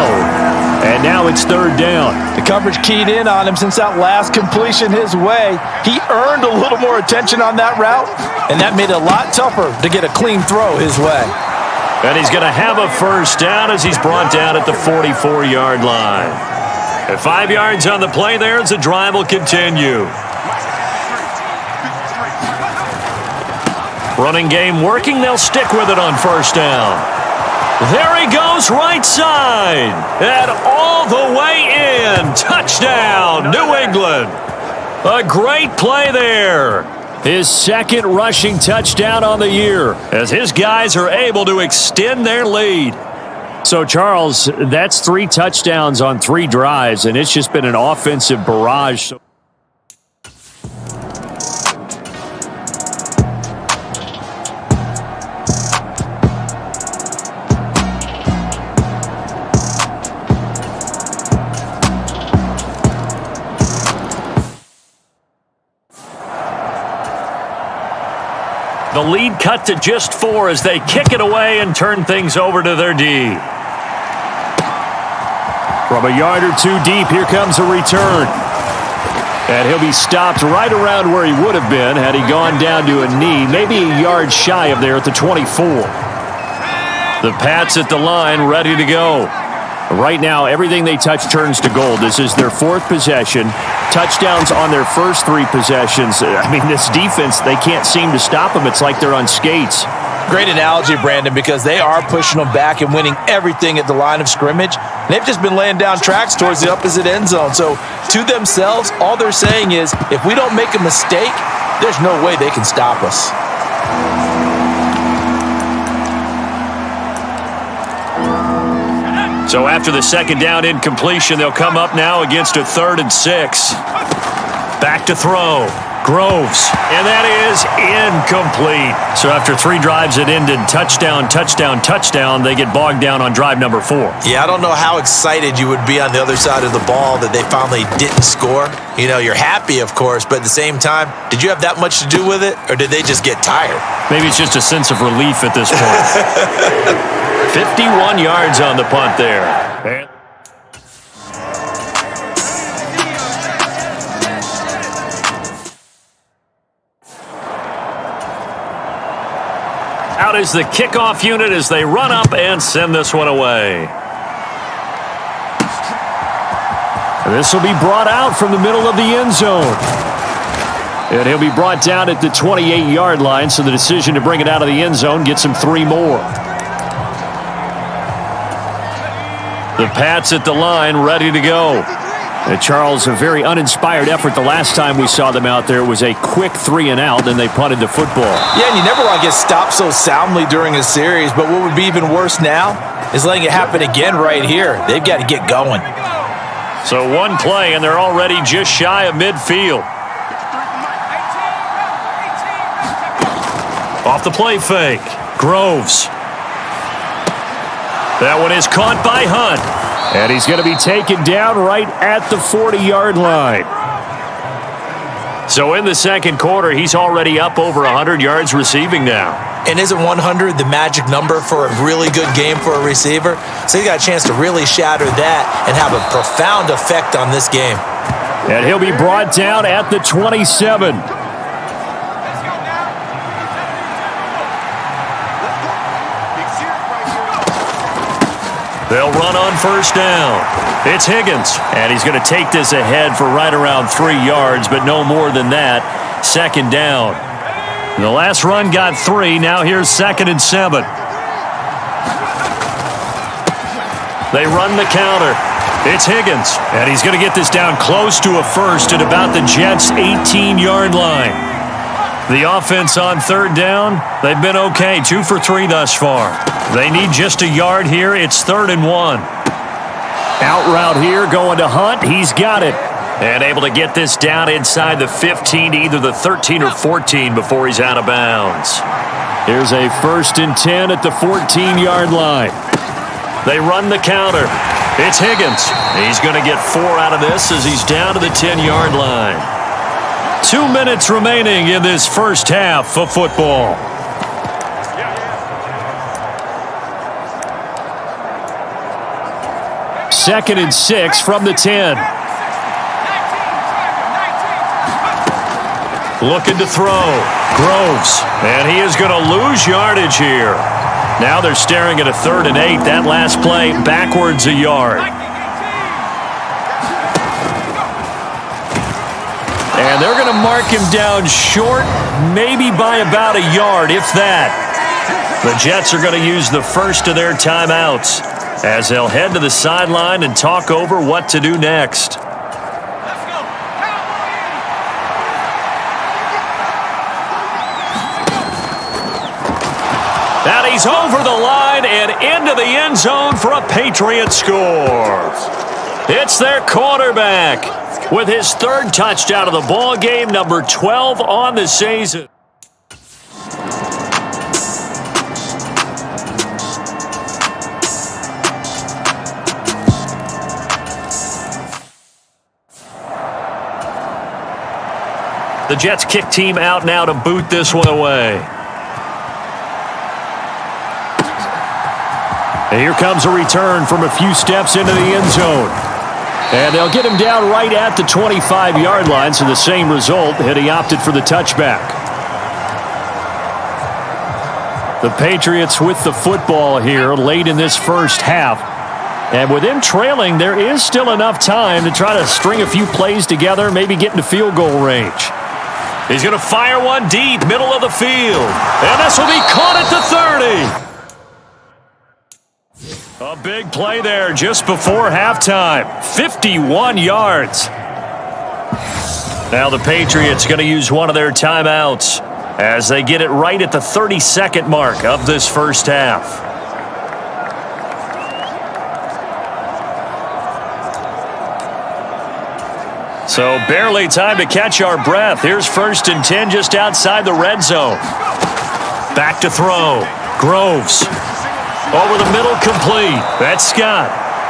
And now it's 3rd down. The coverage keyed in on him since that last completion his way. He earned a little more attention on that route, and that made it a lot tougher to get a clean throw his way. And he's going to have a first down as he's brought down at the 44-yard line. At 5 yards on the play there as the drive will continue. Running game working. They'll stick with it on first down. There he goes, right side. And all the way in. Touchdown, New England. A great play there. His 2nd rushing touchdown on the year as his guys are able to extend their lead. So, Charles, that's 3 touchdowns on 3 drives, and it's just been an offensive barrage. The lead cut to just 4 as they kick it away and turn things over to their D. From a yard or 2 deep, here comes a return. And he'll be stopped right around where he would have been had he gone down to a knee, maybe a yard shy of there at the 24. The Pats at the line, ready to go. Right now, everything they touch turns to gold. This is their 4th possession. Touchdowns on their first 3 possessions. I mean, this defense, they can't seem to stop them. It's like they're on skates. Great analogy, Brandon, because they are pushing them back and winning everything at the line of scrimmage. They've just been laying down tracks towards the opposite end zone. So to themselves, all they're saying is, if we don't make a mistake, there's no way they can stop us. So after the 2nd down incompletion, they'll come up now against a 3rd and 6. Back to throw. Groves. And that is incomplete. So after 3 drives that ended touchdown, touchdown, touchdown, they get bogged down on drive number 4. Yeah, I don't know how excited you would be on the other side of the ball that they finally didn't score. You know, you're happy, of course, but at the same time, did you have that much to do with it, or did they just get tired? Maybe it's just a sense of relief at this point. 51 yards on the punt there. Out is the kickoff unit as they run up and send this one away. This will be brought out from the middle of the end zone. And he'll be brought down at the 28-yard line, so the decision to bring it out of the end zone gets him 3 more. The Pats at the line, ready to go. Charles, a very uninspired effort the last time we saw them out there. It was a quick 3-and-out, and they punted the football. Yeah, and you never want to get stopped so soundly during a series, but what would be even worse now is letting it happen again right here. They've got to get going. So 1 play, and they're already just shy of midfield. Off the play fake. Groves. That one is caught by Hunt. And he's going to be taken down right at the 40-yard line. So in the second quarter, he's already up over 100 yards receiving now. And isn't 100 the magic number for a really good game for a receiver? So he got a chance to really shatter that and have a profound effect on this game. And he'll be brought down at the 27. They'll run on first down. It's Higgins, and he's going to take this ahead for right around 3 yards, but no more than that. Second down. The last run got 3. Now here's 2nd and 7. They run the counter. It's Higgins, and he's going to get this down close to a first at about the Jets' 18-yard line. The offense on third down, they've been okay. 2 for 3 thus far. They need just a yard here. It's 3rd and 1. Out route here going to Hunt. He's got it. And able to get this down inside the 15 to either the 13 or 14 before he's out of bounds. Here's a 1st and 10 at the 14-yard line. They run the counter. It's Higgins. He's going to get 4 out of this as he's down to the 10-yard line. 2 minutes remaining in this first half of football. Second and 6 from the 10. Looking to throw. Groves. And he is going to lose yardage here. Now they're staring at a 3rd and 8. That last play backwards a yard. And they're going to mark him down short, maybe by about a yard, if that. The Jets are going to use the first of their timeouts as they'll head to the sideline and talk over what to do next. And he's over the line and into the end zone for a Patriot score. It's their quarterback with his 3rd touchdown of the ball game, number 12 on the season. The Jets kick team out now to boot this one away. And here comes a return from a few steps into the end zone. And they'll get him down right at the 25-yard line, so the same result, and he opted for the touchback. The Patriots with the football here late in this first half. And with them trailing, there is still enough time to try to string a few plays together, maybe get into field goal range. He's going to fire one deep, middle of the field. And this will be caught at the 30. A big play there just before halftime. 51 yards. Now the Patriots going to use one of their timeouts as they get it right at the 32nd mark of this first half. So barely time to catch our breath. Here's 1st and 10 just outside the red zone. Back to throw. Groves. Over the middle, complete. That's Scott.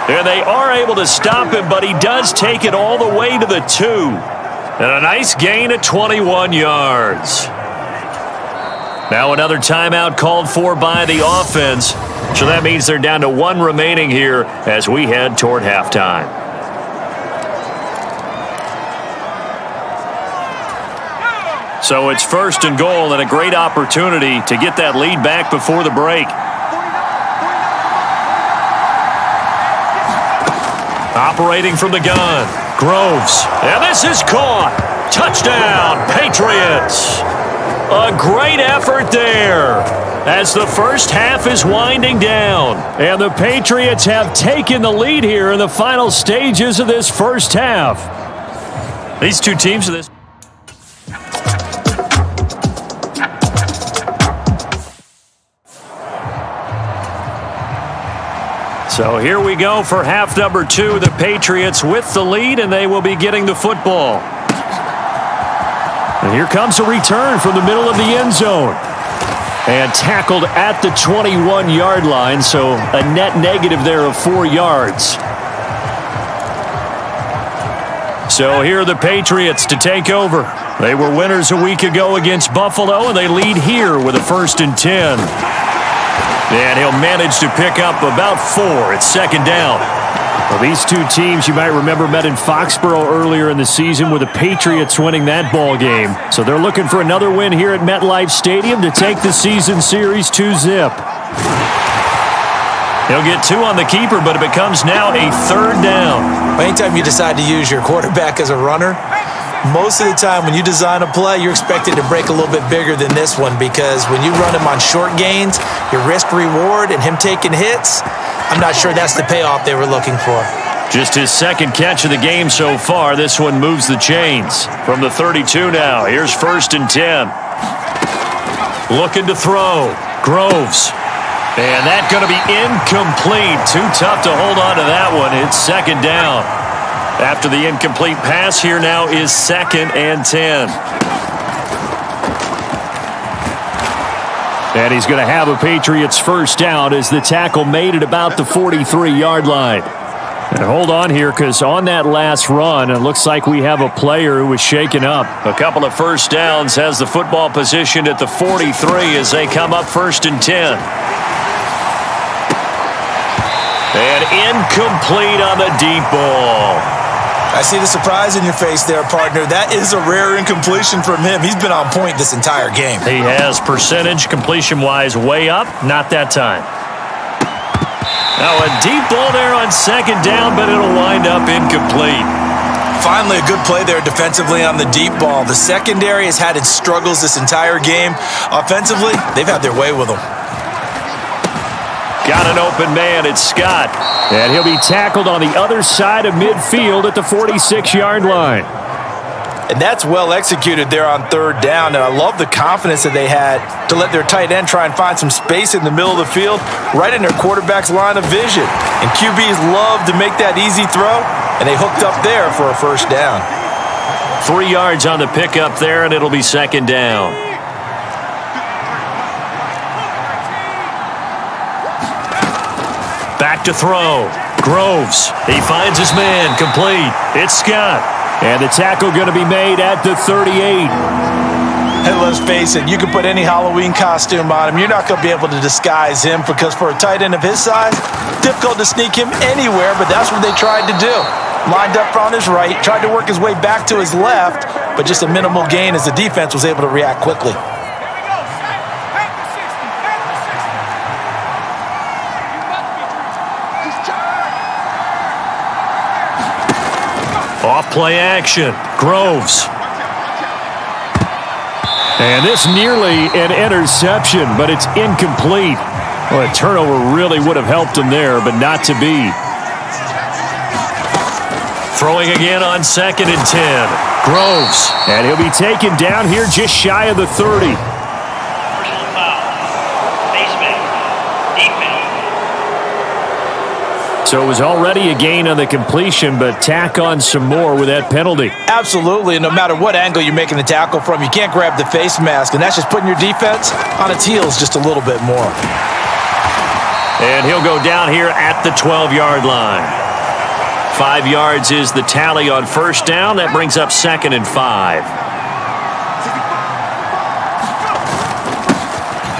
And they are able to stop him, but he does take it all the way to the 2. And a nice gain of 21 yards. Now another timeout called for by the offense. So that means they're down to 1 remaining here as we head toward halftime. So it's 1st and goal and a great opportunity to get that lead back before the break. Operating from the gun, Groves. And this is caught. Touchdown, Patriots. A great effort there as the first half is winding down. And the Patriots have taken the lead here in the final stages of this first half. These two teams of this. So here we go for half number 2. The Patriots with the lead, and they will be getting the football. And here comes a return from the middle of the end zone. And tackled at the 21-yard line, so a net negative there of 4 yards. So here are the Patriots to take over. They were winners a week ago against Buffalo, and they lead here with a 1st and 10. And he'll manage to pick up about 4. It's 2nd down. Well, these two teams, you might remember, met in Foxborough earlier in the season with the Patriots winning that ball game. So they're looking for another win here at MetLife Stadium to take the season series 2-zip. He'll get 2 on the keeper, but it becomes now a 3rd down. Anytime you decide to use your quarterback as a runner, most of the time when you design a play, you're expected to break a little bit bigger than this one, because when you run him on short gains, your risk-reward and him taking hits, I'm not sure that's the payoff they were looking for. Just his 2nd catch of the game so far. This one moves the chains. From the 32 now, here's 1st and 10. Looking to throw. Groves. And that's going to be incomplete. Too tough to hold on to that one. It's 2nd down. After the incomplete pass, here now is 2nd and 10. And he's going to have a Patriots 1st down as the tackle made it about the 43-yard line. And hold on here, because on that last run, it looks like we have a player who was shaken up. A couple of 1st downs, has the football positioned at the 43 as they come up 1st and 10. And incomplete on the deep ball. I see the surprise in your face there, partner. That is a rare incompletion from him. He's been on point this entire game. He has percentage completion-wise way up. Not that time. Now a deep ball there on 2nd down, but it'll wind up incomplete. Finally, a good play there defensively on the deep ball. The secondary has had its struggles this entire game. Offensively, they've had their way with them. Got an open man. It's Scott. And he'll be tackled on the other side of midfield at the 46-yard line. And that's well executed there on 3rd down. And I love the confidence that they had to let their tight end try and find some space in the middle of the field, right in their quarterback's line of vision. And QBs love to make that easy throw, and they hooked up there for a 1st down. 3 yards on the pickup there, and it'll be 2nd down. Back to throw. Groves. He finds his man. Complete. It's Scott. And the tackle going to be made at the 38. And let's face it, you can put any Halloween costume on him. You're not going to be able to disguise him, because for a tight end of his size, difficult to sneak him anywhere, but that's what they tried to do. Lined up on his right, tried to work his way back to his left, but just a minimal gain as the defense was able to react quickly. Off play action. Groves. And this nearly an interception, but it's incomplete. Well, a turnover really would have helped him there, but not to be. Throwing again on 2nd and 10. Groves. And he'll be taken down here just shy of the 30. So it was already a gain on the completion, but tack on some more with that penalty. Absolutely, and no matter what angle you're making the tackle from, you can't grab the face mask, and that's just putting your defense on its heels just a little bit more. And he'll go down here at the 12-yard line. 5 yards is the tally on 1st down. That brings up 2nd and 5.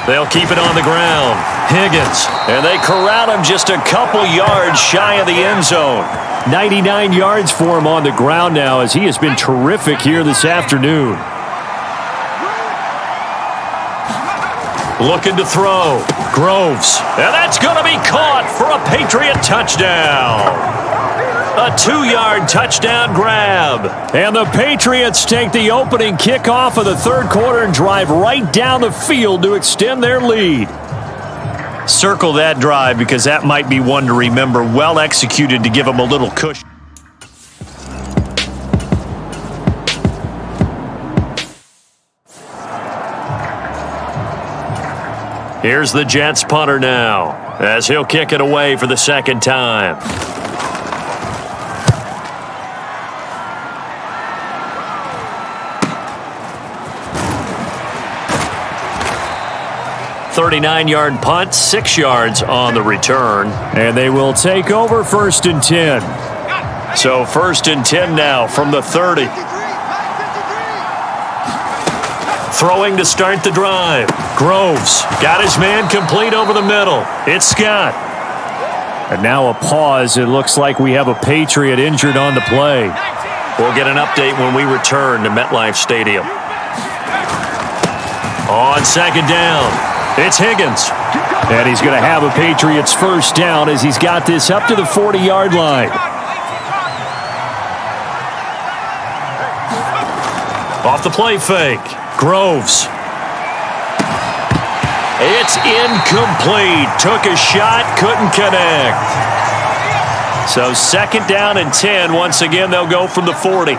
They'll keep it on the ground. Higgins. And they corral him just a couple yards shy of the end zone. 99 yards for him on the ground now, as he has been terrific here this afternoon. Looking to throw. Groves. And that's going to be caught for a Patriot touchdown. A 2-yard touchdown grab. And the Patriots take the opening kickoff of the 3rd quarter and drive right down the field to extend their lead. Circle that drive, because that might be one to remember. Well executed to give them a little cushion. Here's the Jets punter now, as he'll kick it away for the 2nd time. 39-yard punt, 6 yards on the return. And they will take over 1st and 10. So 1st and 10 now from the 30. Throwing to start the drive. Groves got his man complete over the middle. It's Scott. And now a pause. It looks like we have a Patriot injured on the play. We'll get an update when we return to MetLife Stadium. On 2nd down, it's Higgins. And he's going to have a Patriots 1st down as he's got this up to the 40-yard line. Off the play fake. Groves. It's incomplete. Took a shot, couldn't connect. So 2nd down and 10. Once again, they'll go from the 40.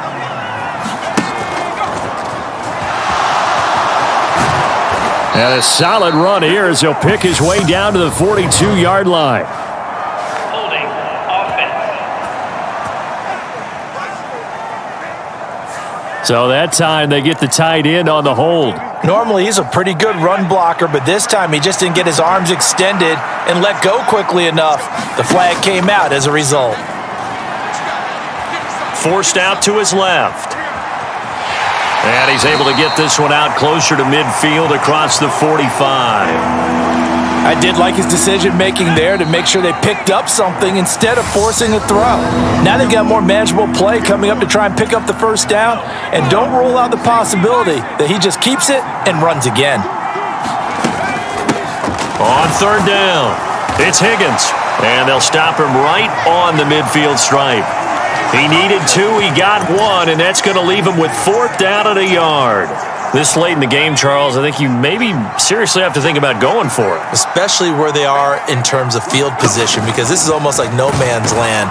And a solid run here as he'll pick his way down to the 42-yard line. Holding offense. So that time they get the tight end on the hold. Normally, he's a pretty good run blocker, but this time he just didn't get his arms extended and let go quickly enough. The flag came out as a result. Forced out to his left. And he's able to get this one out closer to midfield across the 45. I did like his decision-making there to make sure they picked up something instead of forcing a throw. Now they've got more manageable play coming up to try and pick up the 1st down, and don't rule out the possibility that he just keeps it and runs again. On 3rd down, it's Higgins, and they'll stop him right on the midfield stripe. He needed 2, he got 1, and that's going to leave him with 4th down at a yard. This late in the game, Charles, I think you maybe seriously have to think about going for it. Especially where they are in terms of field position, because this is almost like no man's land.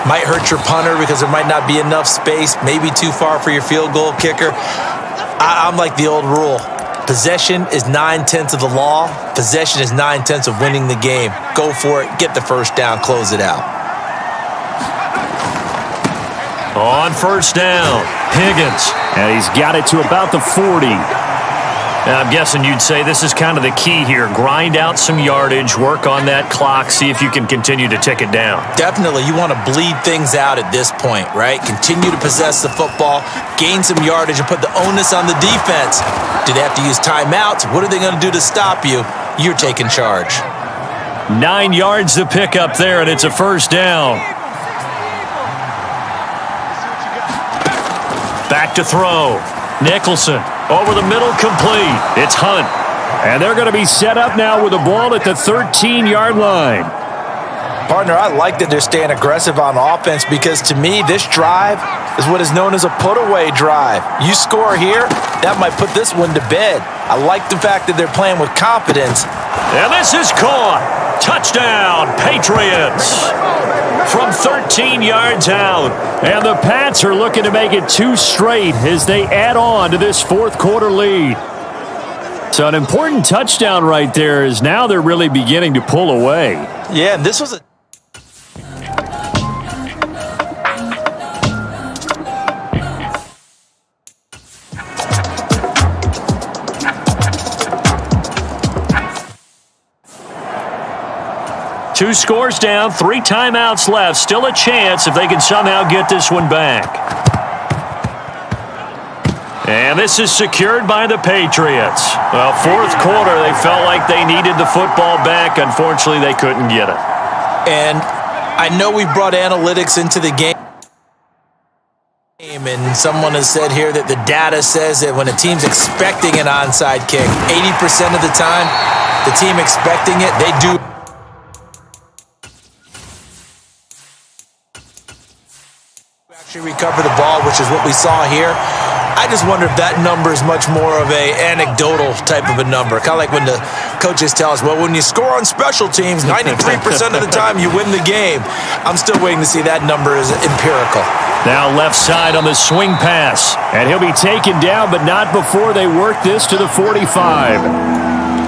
Might hurt your punter because there might not be enough space, maybe too far for your field goal kicker. I'm like the old rule. Possession is 9/10 of the law. Possession is 9/10 of winning the game. Go for it, get the 1st down, close it out. On 1st down, Higgins. And he's got it to about the 40. Now, I'm guessing you'd say this is kind of the key here. Grind out some yardage, work on that clock, see if you can continue to tick it down. Definitely. You want to bleed things out at this point, right? Continue to possess the football, gain some yardage, and put the onus on the defense. Do they have to use timeouts? What are they going to do to stop you? You're taking charge. 9 yards to pick up there, and it's a 1st down. Back to throw. Nicholson over the middle, complete. It's Hunt. And they're going to be set up now with the ball at the 13-yard line. Partner, I like that they're staying aggressive on offense because to me, this drive is what is known as a put-away drive. You score here, that might put this one to bed. I like the fact that they're playing with confidence. And this is caught. Touchdown, Patriots. From 13 yards out. And the Pats are looking to make it 2 straight as they add on to this 4th quarter lead. So an important touchdown right there is now they're really beginning to pull away. Yeah, this was a... Two scores down, 3 timeouts left. Still a chance if they can somehow get this one back. And this is secured by the Patriots. Well, 4th quarter, they felt like they needed the football back. Unfortunately, they couldn't get it. And I know we brought analytics into the game. And someone has said here that the data says that when a team's expecting an onside kick, 80% of the time, the team expecting it, they do actually recover the ball, which is what we saw here. I just wonder if that number is much more of a anecdotal type of a number. Kind of like when the coaches tell us, well, when you score on special teams, 93% of the time you win the game. I'm still waiting to see that number is empirical. Now left side on the swing pass. And he'll be taken down, but not before they work this to the 45.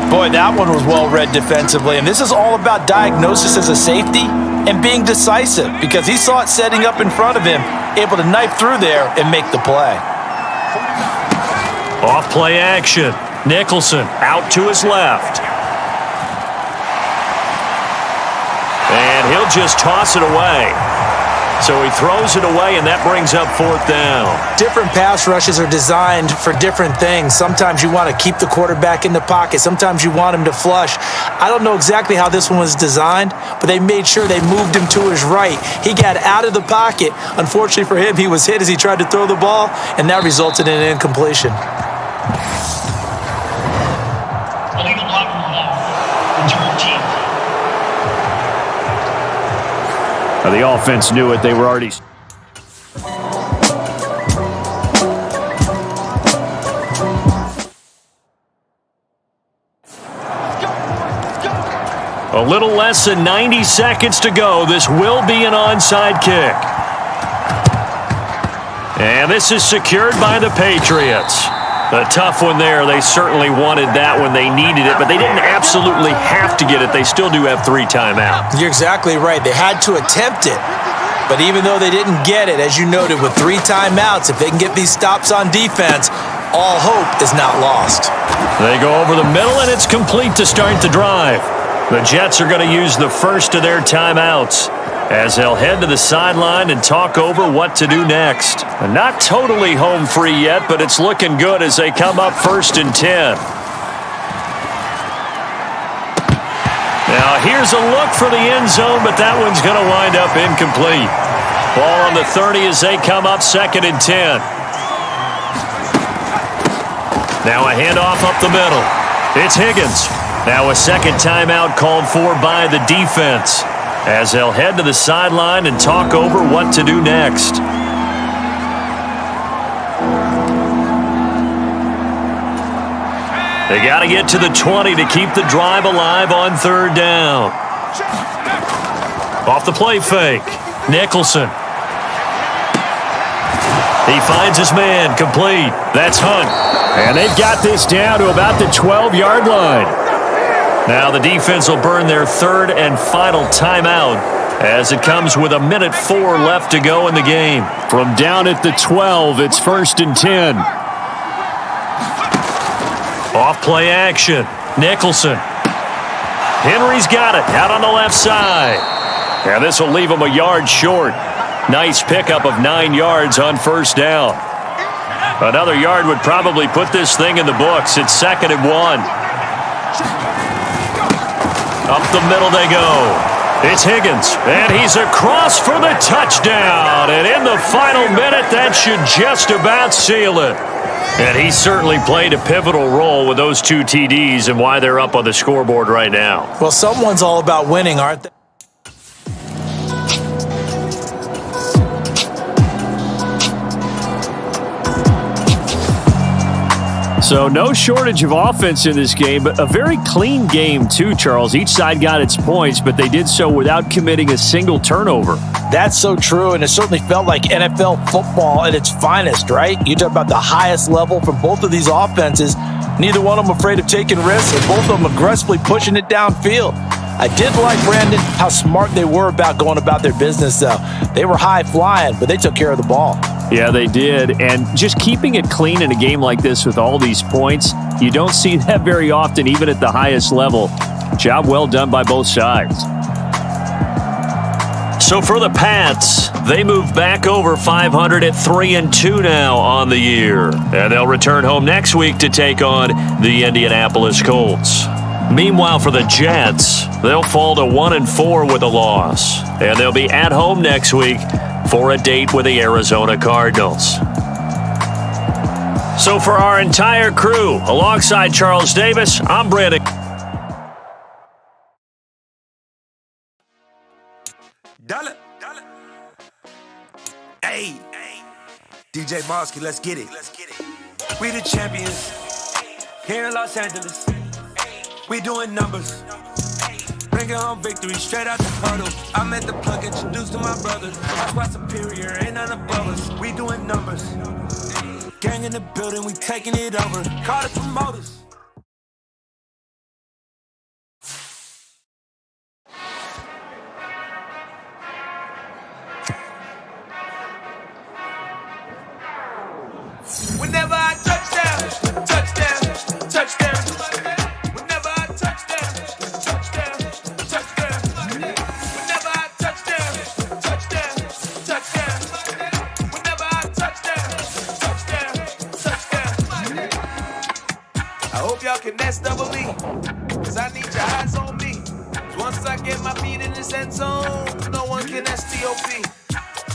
Boy, that one was well read defensively. And this is all about diagnosis as a safety and being decisive because he saw it setting up in front of him, able to knife through there and make the play. Off play action. Nicholson out to his left. they'll just toss it away. So he throws it away, and that brings up 4th down. Different pass rushes are designed for different things. Sometimes you want to keep the quarterback in the pocket. Sometimes you want him to flush. I don't know exactly how this one was designed, but they made sure they moved him to his right. He got out of the pocket. Unfortunately for him, he was hit as he tried to throw the ball, and that resulted in an incompletion. Illegal block rule. Return team. The offense knew it. They were already... A little less than 90 seconds to go. This will be an onside kick. And this is secured by the Patriots. A tough one there. They certainly wanted that when they needed it, but they didn't absolutely have to get it. They still do have 3 timeouts. You're exactly right. They had to attempt it. But even though they didn't get it, as you noted, with 3 timeouts, if they can get these stops on defense, all hope is not lost. They go over the middle, and it's complete to start the drive. The Jets are going to use the first of their timeouts as they'll head to the sideline and talk over what to do next. Not totally home free yet, but it's looking good as they come up 1st and 10. Now here's a look for the end zone, but that one's going to wind up incomplete. Ball on the 30 as they come up 2nd and 10. Now a handoff up the middle. It's Higgins. Now a second timeout called for by the defense as they'll head to the sideline and talk over what to do next. They got to get to the 20 to keep the drive alive on 3rd down. Off the play fake. Nicholson. He finds his man, complete. That's Hunt. And they've got this down to about the 12-yard line. Now the defense will burn their 3rd and final timeout as it comes with 1:04 left to go in the game. From down at the 12, it's 1st and 10. Off play action. Nicholson. Henry's got it out on the left side. And this will leave him a yard short. Nice pickup of 9 yards on 1st down. Another yard would probably put this thing in the books. It's 2nd and 1. Up the middle they go. It's Higgins, and he's across for the touchdown. And in the final minute, that should just about seal it. And he certainly played a pivotal role with those 2 TDs and why they're up on the scoreboard right now. Well, someone's all about winning, aren't they? So no shortage of offense in this game, but a very clean game too, Charles. Each side got its points, but they did so without committing a single turnover. That's so true, and it certainly felt like NFL football at its finest, right? You talk about the highest level from both of these offenses. Neither one of them afraid of taking risks, and both of them aggressively pushing it downfield. I did like, Brandon, how smart they were about going about their business, though. They were high flying, but they took care of the ball. Yeah, they did. And just keeping it clean in a game like this with all these points, you don't see that very often, even at the highest level. Job well done by both sides. So for the Pats, they move back over 500 at 3-2 now on the year. And they'll return home next week to take on the Indianapolis Colts. Meanwhile, for the Jets, they'll fall to 1-4 with a loss. And they'll be at home next week for a date with the Arizona Cardinals. So for our entire crew, alongside Charles Davis, I'm Brandon. Dollar. Hey, DJ Mosky, let's get it. We the champions here in Los Angeles. We doing numbers. Bringing home victory straight out the huddle. I'm at the plug, introduced to my brothers. My squad superior, ain't none above us. We doing numbers. Gang in the building, we taking it over. Call the promoters. Whenever I touchdown, touchdown, touchdown. Whenever I touchdown, touchdown, touchdown. Whenever I touchdown. I hope y'all can nest double E, cause I need your eyes on me. Cause once I get my feet in this end zone, no one can STOP.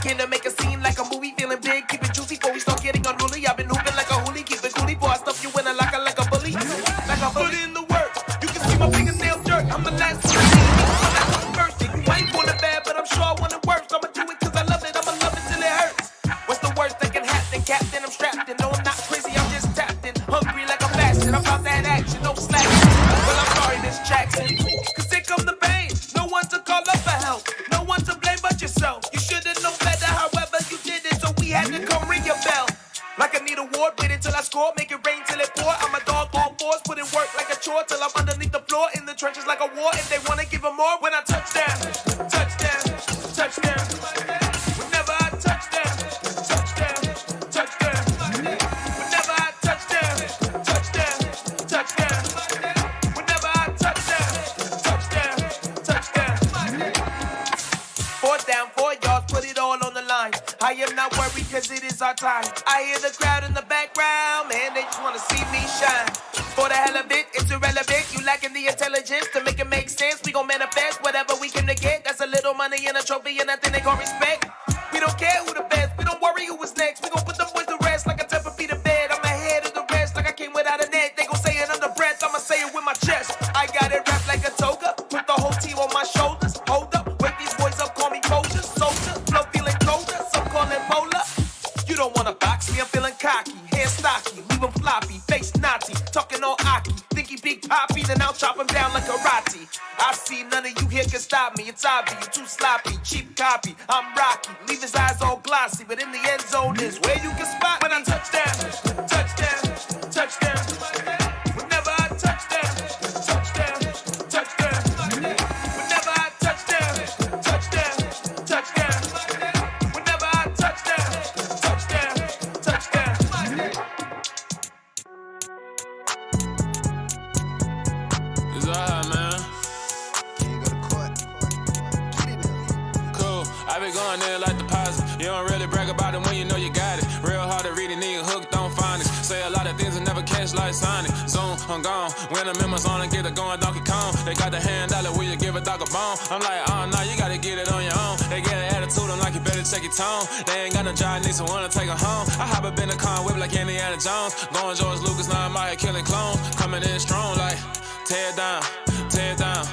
Came to make a scene like a movie, feeling big, keep it juicy before we start getting unruly. I've been hooping like a hoolie, keep it coolie before I stuff you in a locker like a bully. Like I put in the work, you can see my fingernail jerk. I'm the last one to first. I ain't want it bad, but I'm sure I want it worse. I'ma do it cause I love it, I'ma love it till it hurts. What's the worst that can happen, Captain? I'm strapped in, no I'm not crazy, I'm just tapped in. Hungry like I'm fasting, I'm about that action, no slacking. Well I'm sorry, Miss Jackson, cause here come the pain. No one to call up for help, no one to blame but yourself. You should've known better, however you did it, so we had to come ring your bell. Like I need a award, wait until I score, make it rain till it pour. I'm a dog on fours, put in work like a chore till I'm underneath the floor, in the trenches like a war. If they wanna give them more, when I touch down, touchdown, touchdown. Whenever I touch down, touchdown, touchdown. Whenever I touch down, touchdown, touchdown. Whenever I touch down, touchdown, touchdown. 4th down, 4 yards, put it all on the line. I am not worried cause it is our time. I hear the crowd in the background, man, they just wanna see me shine. For the hell of it, it's irrelevant. You lacking the intelligence to make it make sense. We gon' manifest whatever we came to get. That's a little money and a trophy and nothing they gon' respect. We don't care who the best, we don't worry who was next. We gon' put the boys to rest like a Tempur-Pedic to bed. I'm ahead of the rest like I came without a net. They gon' say it under breath, I'ma say it with my chest. I got it wrapped like a toga, put the whole team on my shoulders. Hold up, wake these boys up, call me Folger, soldier. Flow feeling colder, some call it polar. You don't wanna box me, I'm feeling cocky. Hair stocky, leave him floppy, face Nazi. Talking all Aki, think he big poppy, then I'll chop him down like karate. I see none of you here can stop me. It's obvious, you too sloppy, cheap copy. I'm Rocky, leave his eyes all glossy, but in the end zone is where you can spot when I touch down, touchdown, touchdown. Whenever I touch down, touchdown, touchdown. Whenever I touch down, touchdown, touchdown. Whenever I touch down, touchdown, touchdown. It's alright, man. Cool, I been going there like deposit. You don't really brag about it when you know you got it. Real hard to read it, nigga hooked, don't find it. Say a lot of things and never catch like Sonic. Zoom, I'm gone. When the members on and get it going, Donkey Kong. They got the hand dollar, will you give a dog a bone? I'm like, oh no, you gotta get it on your own. They get an attitude, I'm like, you better check your tone. They ain't got no job, need someone to take her home. I hop up in the car, whip like Indiana Jones. Going George Lucas, now I'm out here killing clones. Coming in strong like, tear down, tear down.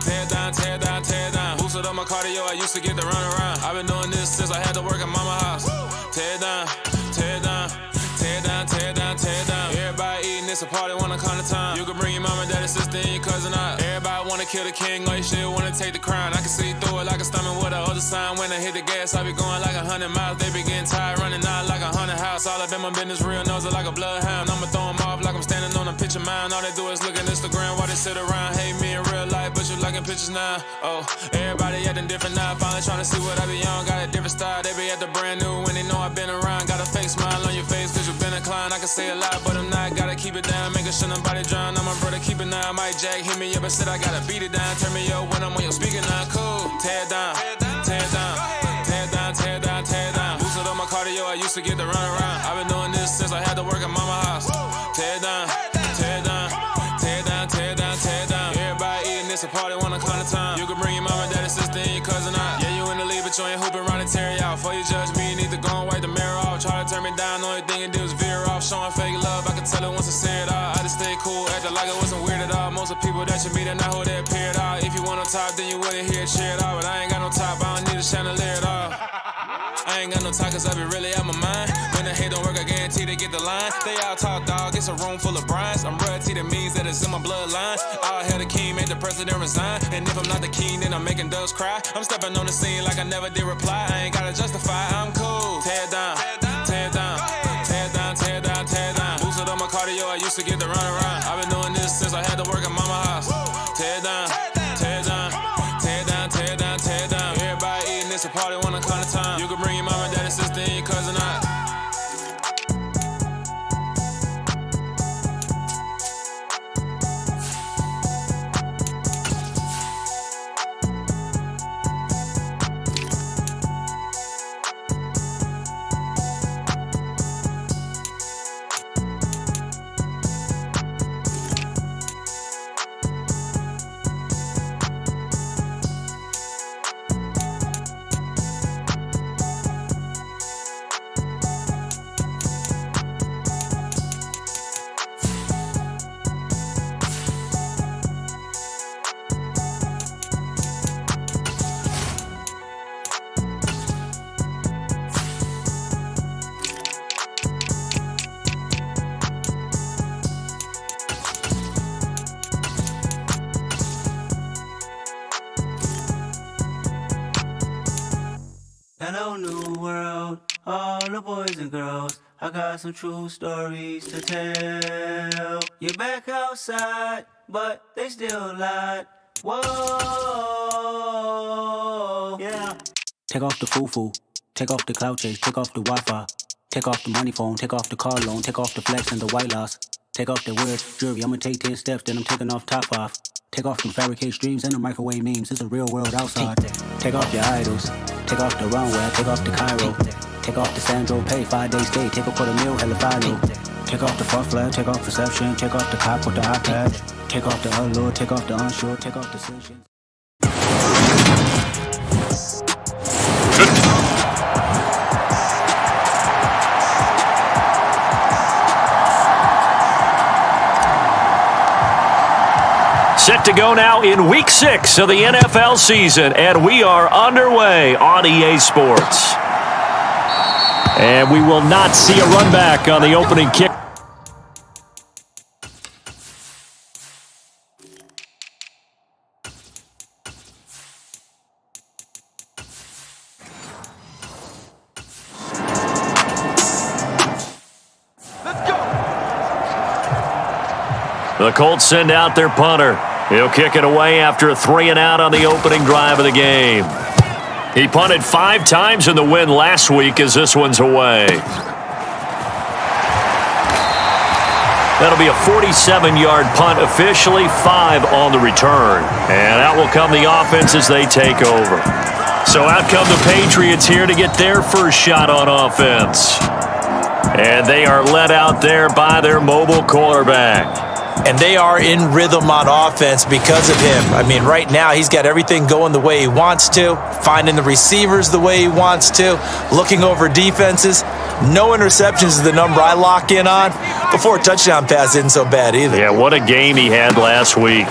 Tear down, tear down, tear down. Boosted up my cardio, I used to get to run around. I've been doing this since I had to work at mama house. Tear down, tear down, tear down, tear down, tear down. Everybody eating, it's a party, wanna come to time. You can bring your mama, daddy, sister, and your cousin out. Everybody wanna kill the king, or you still wanna take the crown. I can see through it like a stomach with a other sign. When I hit the gas, I be going like 100 miles. They be getting tired, running out like 100 house. All up in my business, real nose like a bloodhound. I'ma throw them off like I'm standing on a picture mound. All they do is look at Instagram while they sit around. Hate me in real life, but you liking pictures now. Oh, everybody acting different now. Finally trying to see what I be on. Got a different style, they be at the brand new when they know I've been around. Got a fake smile on your face cause you been inclined. I can say a lot, but I'm not. Gotta keep it down, making sure nobody drown. I'm my brother, keep it now. Mike Jack hit me up and said I gotta beat it down. Turn me up when I'm on your speaker now. Cool, tear down, tear down, tear down, tear down, tear down. Boosted up my cardio, I used to get to run around. I've been doing this since I had to work at mama house. Tear down, tear down, tear down, tear down, tear down. Everybody eating, it's a party, wanna come to time. You can bring your mama, daddy, sister, and your cousin out. Yeah, you in the league, but you ain't hooping around and tear out. Before you judge me, you need to go and wipe the mirror off. Try to turn me down, only thing you do is veer off. Showing fake love, I can tell it once I say it all. I just stay cool, acting like it wasn't weird at all. Most of the people that you meet are not who they appear at all. If you want on top, then you wouldn't hear it cheer at all. But I ain't got no top, I don't need a chandelier at all. I ain't got no talk cause I be really out my mind. When the hate don't work, I guarantee they get the line. They all talk dog, it's a room full of brines. I'm royalty, that means that it's in my bloodline. All hail the king, made the president resign. And if I'm not the king, then I'm making doves cry. I'm stepping on the scene like I never did reply. I ain't gotta justify, I'm cool. Tear down, tear down, tear down, tear down, tear down. Boosted up my cardio, I used to get to run around. I've been doing this since I had to work at mama house. Tear down, tear down, tear down, tear down, tear down. Everybody eating, it's a party, wanna come to time. You can bring your mama, daddy, sister, and your cousin out. the boys and girls, I got some true stories to tell. You're back outside, but they still lied. Whoa, yeah. Take off the foo-foo, take off the cloud chase, take off the Wi-Fi. Take off the money phone, take off the car loan, take off the flex and the white loss. Take off the weird jewelry, I'ma take 10 steps, then I'm taking off top off. Take off them fabricated dreams and the microwave memes, it's a real world outside. Take off your idols, take off the runway, take off the Cairo. Take off the Sandro Pay, 5-day stay, take a $250,000, hella follow. Take off the fuck flag, take off perception, take off the cop with the iPad. Take off the allure, take off the unsure, take off decisions. Set to go now in Week 6 of the NFL season, and we are underway on EA Sports. And we will not see a run back on the opening kick. The Colts send out their punter. He'll kick it away after a 3-and-out on the opening drive of the game. He punted 5 times in the win last week as this one's away. That'll be a 47-yard punt, officially 5 on the return. And out will come the offense as they take over. So out come the Patriots here to get their first shot on offense. And they are led out there by their mobile quarterback. And they are in rhythm on offense because of him. I mean, right now, he's got everything going the way he wants to, finding the receivers the way he wants to, looking over defenses. No interceptions is the number I lock in on. The 4 touchdown pass isn't so bad either. Yeah, what a game he had last week.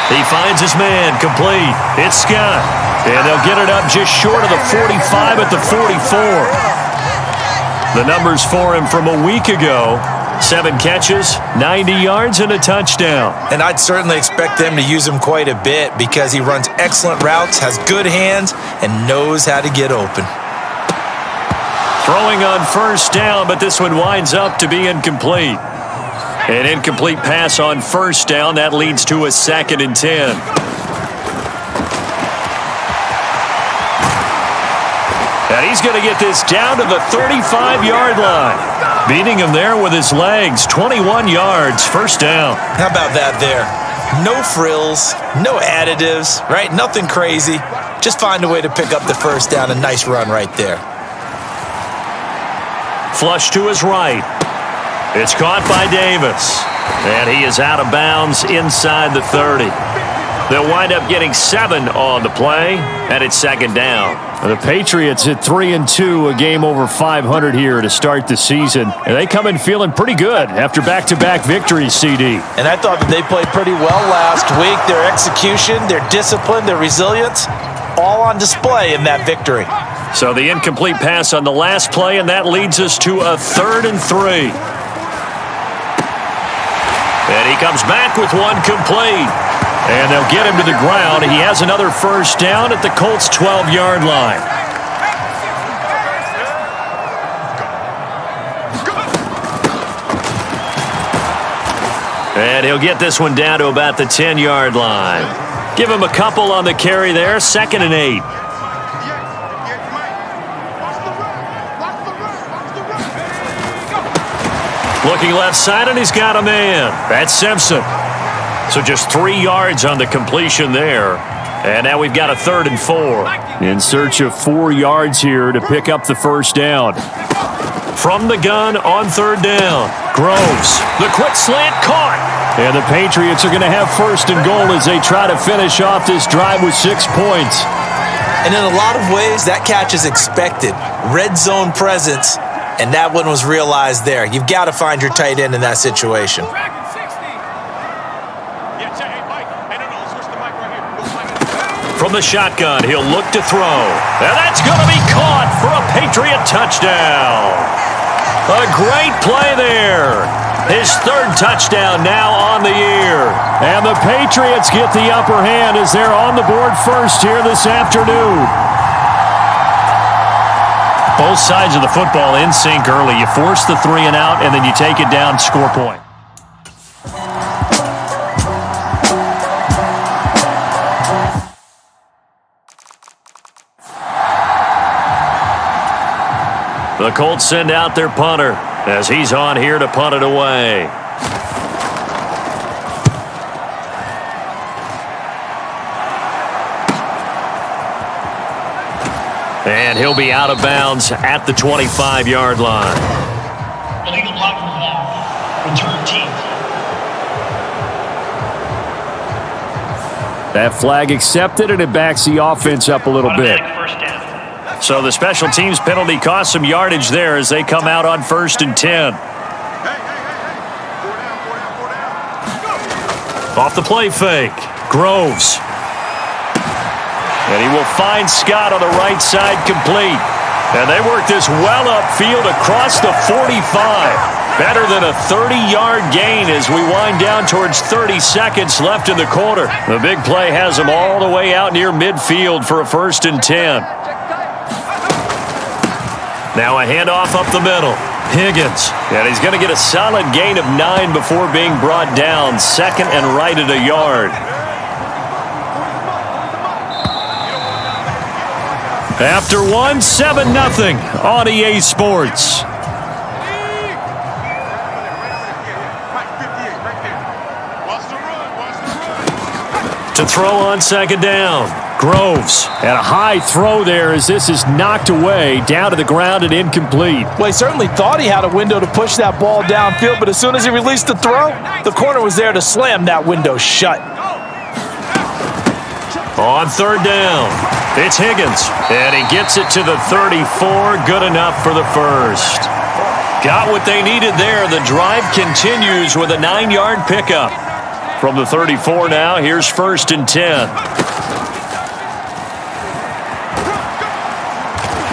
He finds his man, complete. It's Scott. And they'll get it up just short of the 45 at the 44. The numbers for him from a week ago. 7 catches, 90 yards, and a touchdown. And I'd certainly expect them to use him quite a bit because he runs excellent routes, has good hands, and knows how to get open. Throwing on first down, but this one winds up to be incomplete. An incomplete pass on first down. That leads to a 2nd and 10. And he's going to get this down to the 35-yard line. Beating him there with his legs, 21 yards, first down. How about that there? No frills, no additives, right? Nothing crazy. Just find a way to pick up the first down. A nice run right there. Flush to his right. It's caught by Davis. And he is out of bounds inside the 30. They'll wind up getting 7 on the play, and it's 2nd down. The Patriots at 3-2, a game over 500 here to start the season. And they come in feeling pretty good after back-to-back victories, CD. And I thought that they played pretty well last week. Their execution, their discipline, their resilience, all on display in that victory. So the incomplete pass on the last play, and that leads us to a 3rd and 3. And he comes back with one complete. And they'll get him to the ground. He has another first down at the Colts' 12-yard line. And he'll get this one down to about the 10-yard line. Give him a couple on the carry there, 2nd and 8. Looking left side, and he's got a man. That's Simpson. So just 3 yards on the completion there. And now we've got a 3rd and 4. In search of 4 yards here to pick up the first down. From the gun on 3rd down. Groves, the quick slant caught. And the Patriots are going to have 1st and goal as they try to finish off this drive with 6 points. And in a lot of ways, that catch is expected. Red zone presence, and that one was realized there. You've got to find your tight end in that situation. From the shotgun, he'll look to throw. And that's going to be caught for a Patriot touchdown. A great play there. His 3rd touchdown now on the year. And the Patriots get the upper hand as they're on the board first here this afternoon. Both sides of the football in sync early. You force the 3 and out, and then you take it down, score point. The Colts send out their punter as he's on here to punt it away. And he'll be out of bounds at the 25-yard line. Illegal block from the return team. That flag accepted, and it backs the offense up a little bit. First down. So the special teams penalty cost some yardage there as they come out on 1st and 10. Off the play fake. Groves. And he will find Scott on the right side complete. And they work this well upfield across the 45. Better than a 30-yard gain as we wind down towards 30 seconds left in the quarter. The big play has them all the way out near midfield for a 1st and 10. Now a handoff up the middle. Higgins. And he's going to get a solid gain of 9 before being brought down. 2nd and right at a yard. After 1, 7-0 on EA Sports. To throw on 2nd down. Groves. And a high throw there as this is knocked away down to the ground and incomplete. Well, he certainly thought he had a window to push that ball downfield, but as soon as he released the throw, the corner was there to slam that window shut. On 3rd down, it's Higgins, and he gets it to the 34, good enough for the first. Got what they needed there. The drive continues with a 9-yard pickup. From the 34 now, here's 1st and 10.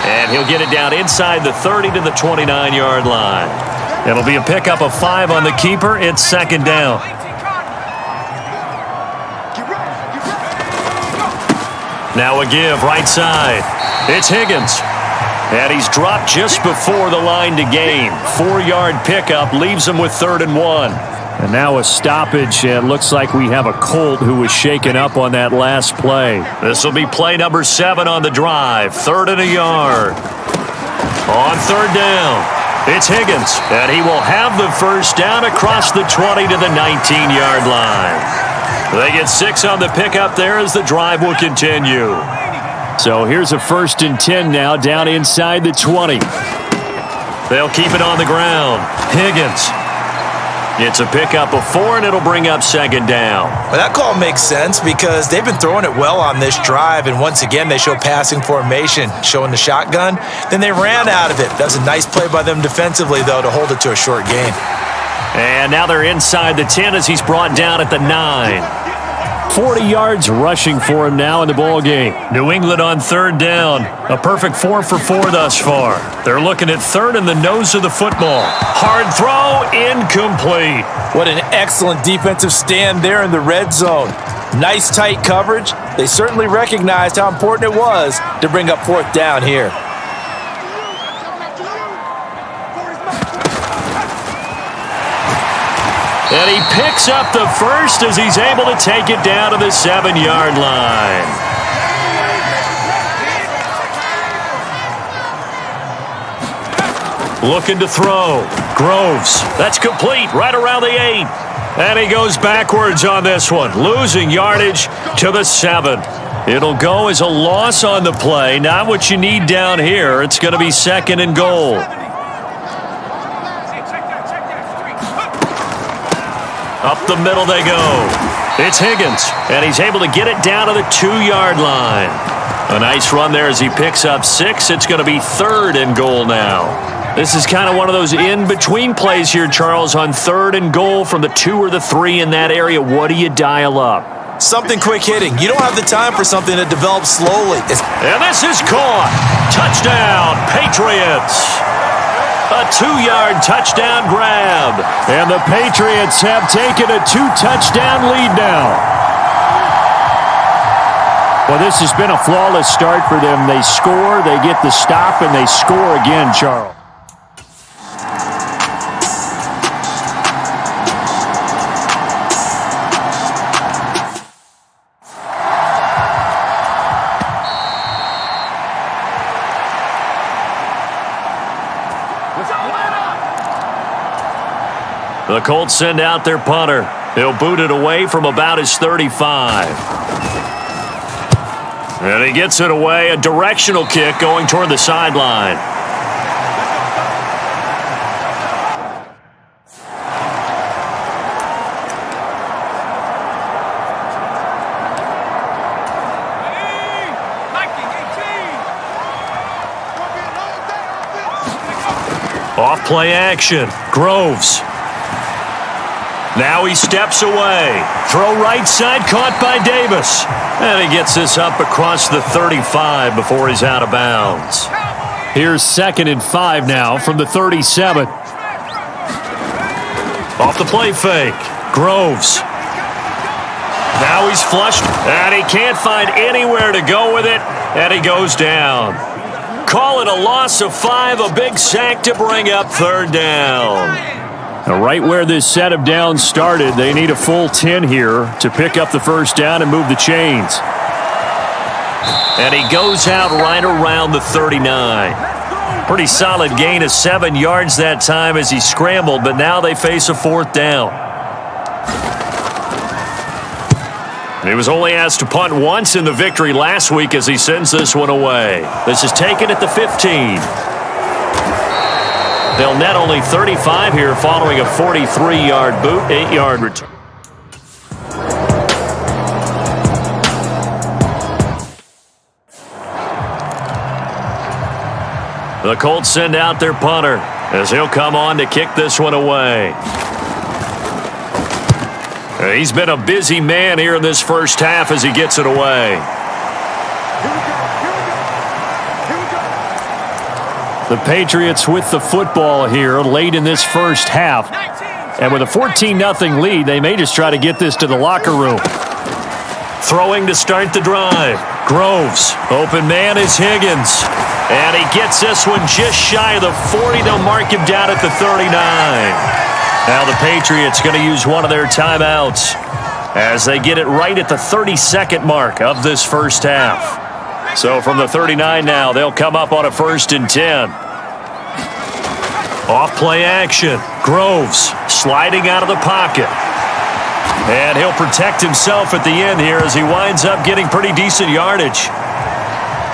And he'll get it down inside the 30 to the 29-yard line. It'll be a pickup of 5 on the keeper. It's 2nd down. Now a give right side. It's Higgins. And he's dropped just before the line to gain. 4-yard pickup leaves him with 3rd and 1. And now a stoppage. It looks like we have a Colt who was shaken up on that last play. This will be play number 7 on the drive. 3rd and a yard. On 3rd down, it's Higgins. And he will have the first down across the 20 to the 19-yard line. They get 6 on the pickup there as the drive will continue. So here's a 1st and 10 now down inside the 20. They'll keep it on the ground. Higgins. It's a pickup of 4, and it'll bring up 2nd down. Well, that call makes sense because they've been throwing it well on this drive, and once again, they show passing formation, showing the shotgun. Then they ran out of it. That was a nice play by them defensively, though, to hold it to a short gain. And now they're inside the 10 as he's brought down at the 9. 40 yards rushing for him now in the ball game. New England on 3rd down. A perfect 4 for 4 thus far. They're looking at 3rd in the nose of the football. Hard throw, incomplete. What an excellent defensive stand there in the red zone. Nice tight coverage. They certainly recognized how important it was to bring up 4th down here. And he picks up the first as he's able to take it down to the 7-yard line. Looking to throw. Groves. That's complete right around the 8. And he goes backwards on this one, losing yardage to the 7. It'll go as a loss on the play. Not what you need down here. It's going to be 2nd and goal. Up the middle they go. It's Higgins, and he's able to get it down to the 2-yard line. A nice run there as he picks up 6. It's going to be 3rd and goal now. This is kind of one of those in-between plays here, Charles, on 3rd and goal from the 2 or the 3 in that area. What do you dial up? Something quick hitting. You don't have the time for something that develops slowly. And this is caught. Touchdown, Patriots. A 2-yard touchdown grab. And the Patriots have taken a 2-touchdown lead now. Well, this has been a flawless start for them. They score, they get the stop, and they score again, Charles. The Colts send out their punter. He'll boot it away from about his 35. And he gets it away, a directional kick going toward the sideline. Off play action. Groves. Now he steps away. Throw right side, caught by Davis. And he gets this up across the 35 before he's out of bounds. Here's 2nd and 5 now from the 37. Off the play fake. Groves. Now he's flushed, and he can't find anywhere to go with it, and he goes down. Call it a loss of 5, a big sack to bring up 3rd down. Now, right where this set of downs started, they need a full 10 here to pick up the 1st down and move the chains. And he goes out right around the 39. Pretty solid gain of 7 yards that time as he scrambled, but now they face a 4th down. And he was only asked to punt once in the victory last week as he sends this one away. This is taken at the 15. They'll net only 35 here following a 43-yard boot, 8-yard return. The Colts send out their punter as he'll come on to kick this one away. He's been a busy man here in this first half as he gets it away. The Patriots with the football here late in this first half. And with a 14-0 lead, they may just try to get this to the locker room. Throwing to start the drive. Groves. Open man is Higgins. And he gets this one just shy of the 40. They'll mark him down at the 39. Now the Patriots going to use one of their timeouts as they get it right at the 32nd mark of this first half. So from the 39 now, they'll come up on a 1st and 10. Off play action. Groves sliding out of the pocket. And he'll protect himself at the end here as he winds up getting pretty decent yardage.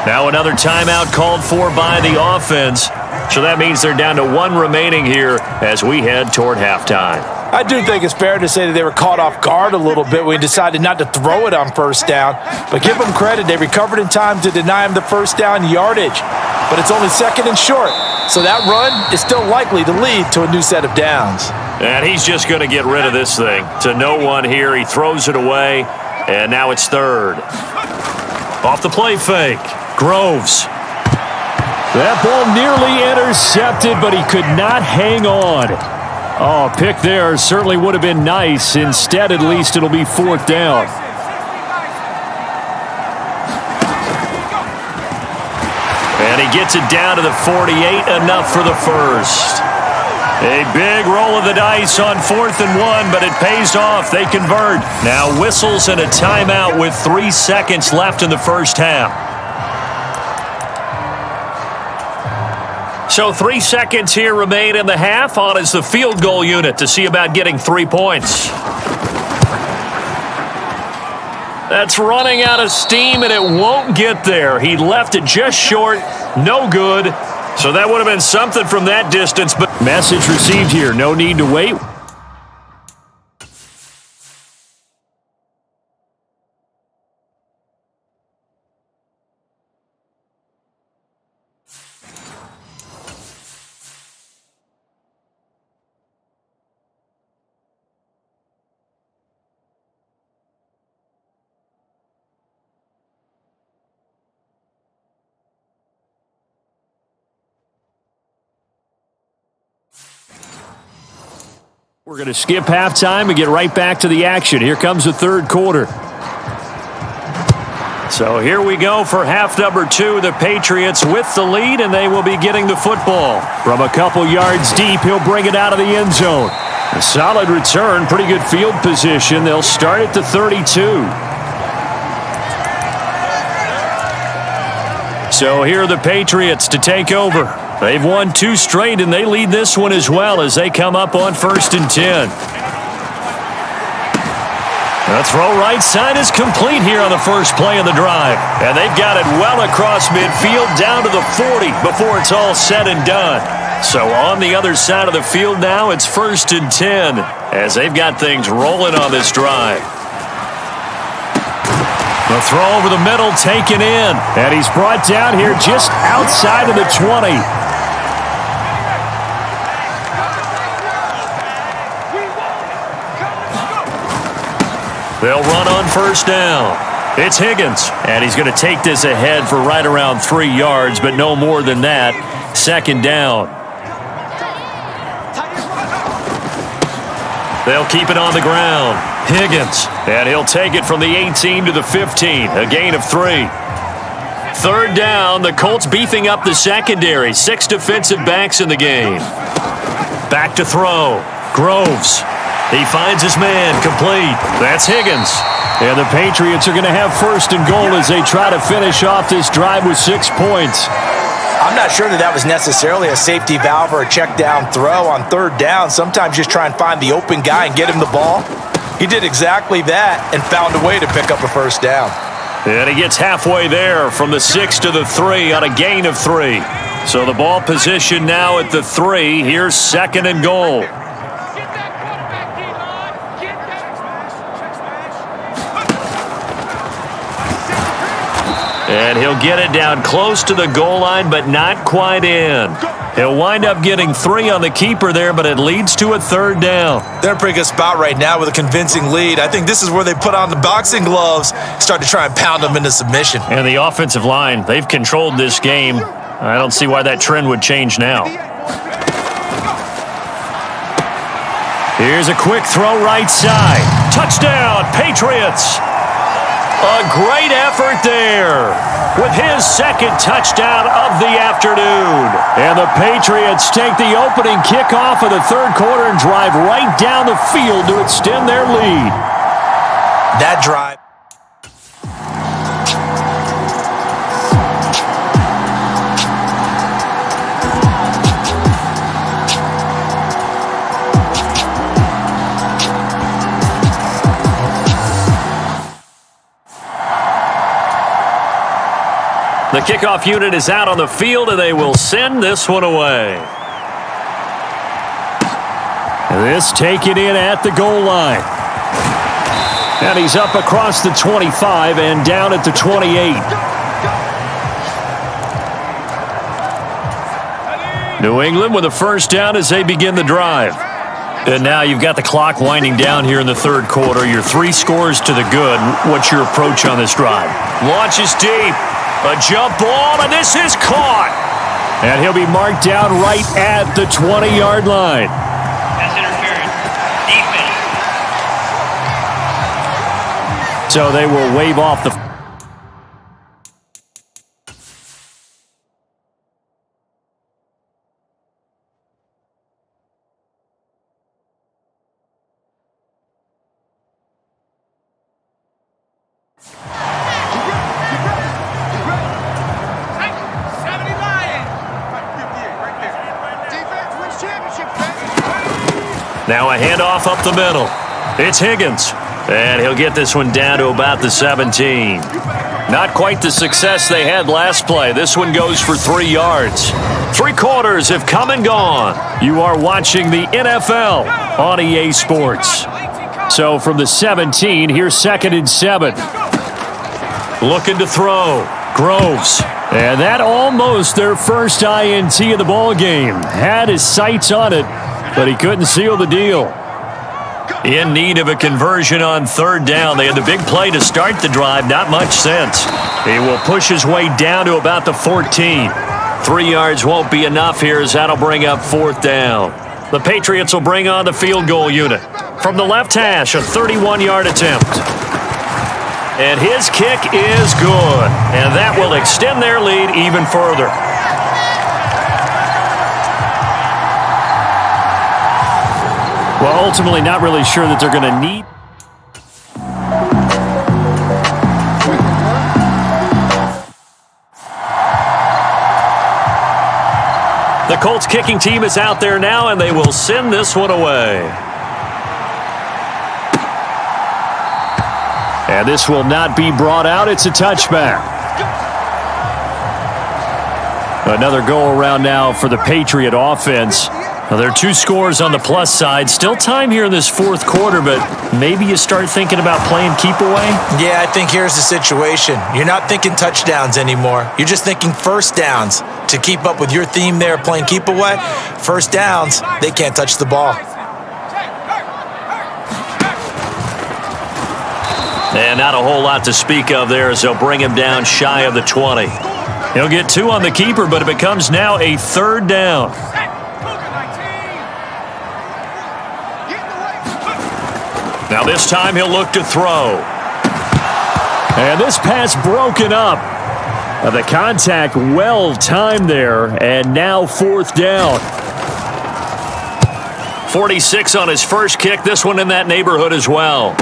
Now another timeout called for by the offense. So that means they're down to 1 remaining here as we head toward halftime. I do think it's fair to say that they were caught off guard a little bit when we decided not to throw it on 1st down. But give them credit. They recovered in time to deny him the 1st down yardage. But it's only 2nd and short. So that run is still likely to lead to a new set of downs. And he's just going to get rid of this thing. To no one here. He throws it away. And now it's 3rd. Off the play fake. Groves. That ball nearly intercepted, but he could not hang on. Oh, pick there certainly would have been nice. Instead, at least, it'll be 4th down. And he gets it down to the 48, enough for the 1st. A big roll of the dice on 4th and 1, but it pays off. They convert. Now whistles and a timeout with 3 seconds left in the first half. So 3 seconds here remain in the half. On is the field goal unit to see about getting 3 points. That's running out of steam, and it won't get there. He left it just short. No good. So that would have been something from that distance. But message received here. No need to wait. We're going to skip halftime and get right back to the action. Here comes the 3rd quarter. So here we go for half number 2. The Patriots with the lead, and they will be getting the football. From a couple yards deep, he'll bring it out of the end zone. A solid return, pretty good field position. They'll start at the 32. So here are the Patriots to take over. They've won 2 straight, and they lead this one as well as they come up on 1st and 10. The throw right side is complete here on the first play of the drive. And they've got it well across midfield down to the 40 before it's all said and done. So on the other side of the field now, it's 1st and 10 as they've got things rolling on this drive. The throw over the middle taken in. And he's brought down here just outside of the 20. They'll run on 1st down. It's Higgins, and he's going to take this ahead for right around 3 yards, but no more than that. 2nd down. They'll keep it on the ground. Higgins, and he'll take it from the 18 to the 15, a gain of 3. 3rd down, the Colts beefing up the secondary. 6 defensive backs in the game. Back to throw. Groves. He finds his man, complete. That's Higgins. And the Patriots are going to have 1st and goal as they try to finish off this drive with 6 points. I'm not sure that was necessarily a safety valve or a check down throw on 3rd down. Sometimes just try and find the open guy and get him the ball. He did exactly that and found a way to pick up a 1st down. And he gets halfway there from the 6 to the 3 on a gain of 3. So the ball position now at the 3. Here's 2nd and goal. And he'll get it down close to the goal line, but not quite in. He'll wind up getting 3 on the keeper there, but it leads to a 3rd down. They're in a pretty good spot right now with a convincing lead. I think this is where they put on the boxing gloves, start to try and pound them into submission. And the offensive line, they've controlled this game. I don't see why that trend would change now. Here's a quick throw right side. Touchdown, Patriots! A great effort there with his 2nd touchdown of the afternoon. And the Patriots take the opening kickoff of the 3rd quarter and drive right down the field to extend their lead. That drive. The kickoff unit is out on the field, and they will send this one away. This taken in at the goal line. And he's up across the 25 and down at the 28. New England with a 1st down as they begin the drive. And now you've got the clock winding down here in the 3rd quarter. Your 3 scores to the good. What's your approach on this drive? Launches deep. A jump ball, and this is caught. And he'll be marked down right at the 20-yard line. That's interference. Defense. So they will wave off the... Now a handoff up the middle. It's Higgins. And he'll get this one down to about the 17. Not quite the success they had last play. This one goes for 3 yards. 3 quarters have come and gone. You are watching the NFL on EA Sports. So from the 17, here's 2nd and 7. Looking to throw. Groves. And that almost their first INT of the ball game. Had his sights on it, but he couldn't seal the deal. In need of a conversion on 3rd down. They had the big play to start the drive. Not much sense. He will push his way down to about the 14. 3 yards won't be enough here as that'll bring up 4th down. The Patriots will bring on the field goal unit. From the left hash, a 31-yard attempt. And his kick is good. And that will extend their lead even further. Well, ultimately, not really sure that they're going to need. The Colts kicking team is out there now, and they will send this one away. And this will not be brought out. It's a touchback. Another go-around now for the Patriot offense. Now, there are 2 scores on the plus side. Still time here in this fourth quarter, but maybe you start thinking about playing keep away? Yeah, I think here's the situation. You're not thinking touchdowns anymore. You're just thinking first downs. To keep up with your theme there, playing keep away, first downs, they can't touch the ball. And not a whole lot to speak of there as they'll bring him down shy of the 20. He'll get 2 on the keeper, but it becomes now a third down. Now this time he'll look to throw. And this pass broken up. The contact well timed there, and now fourth down. 46 on his first kick, this one in that neighborhood as well.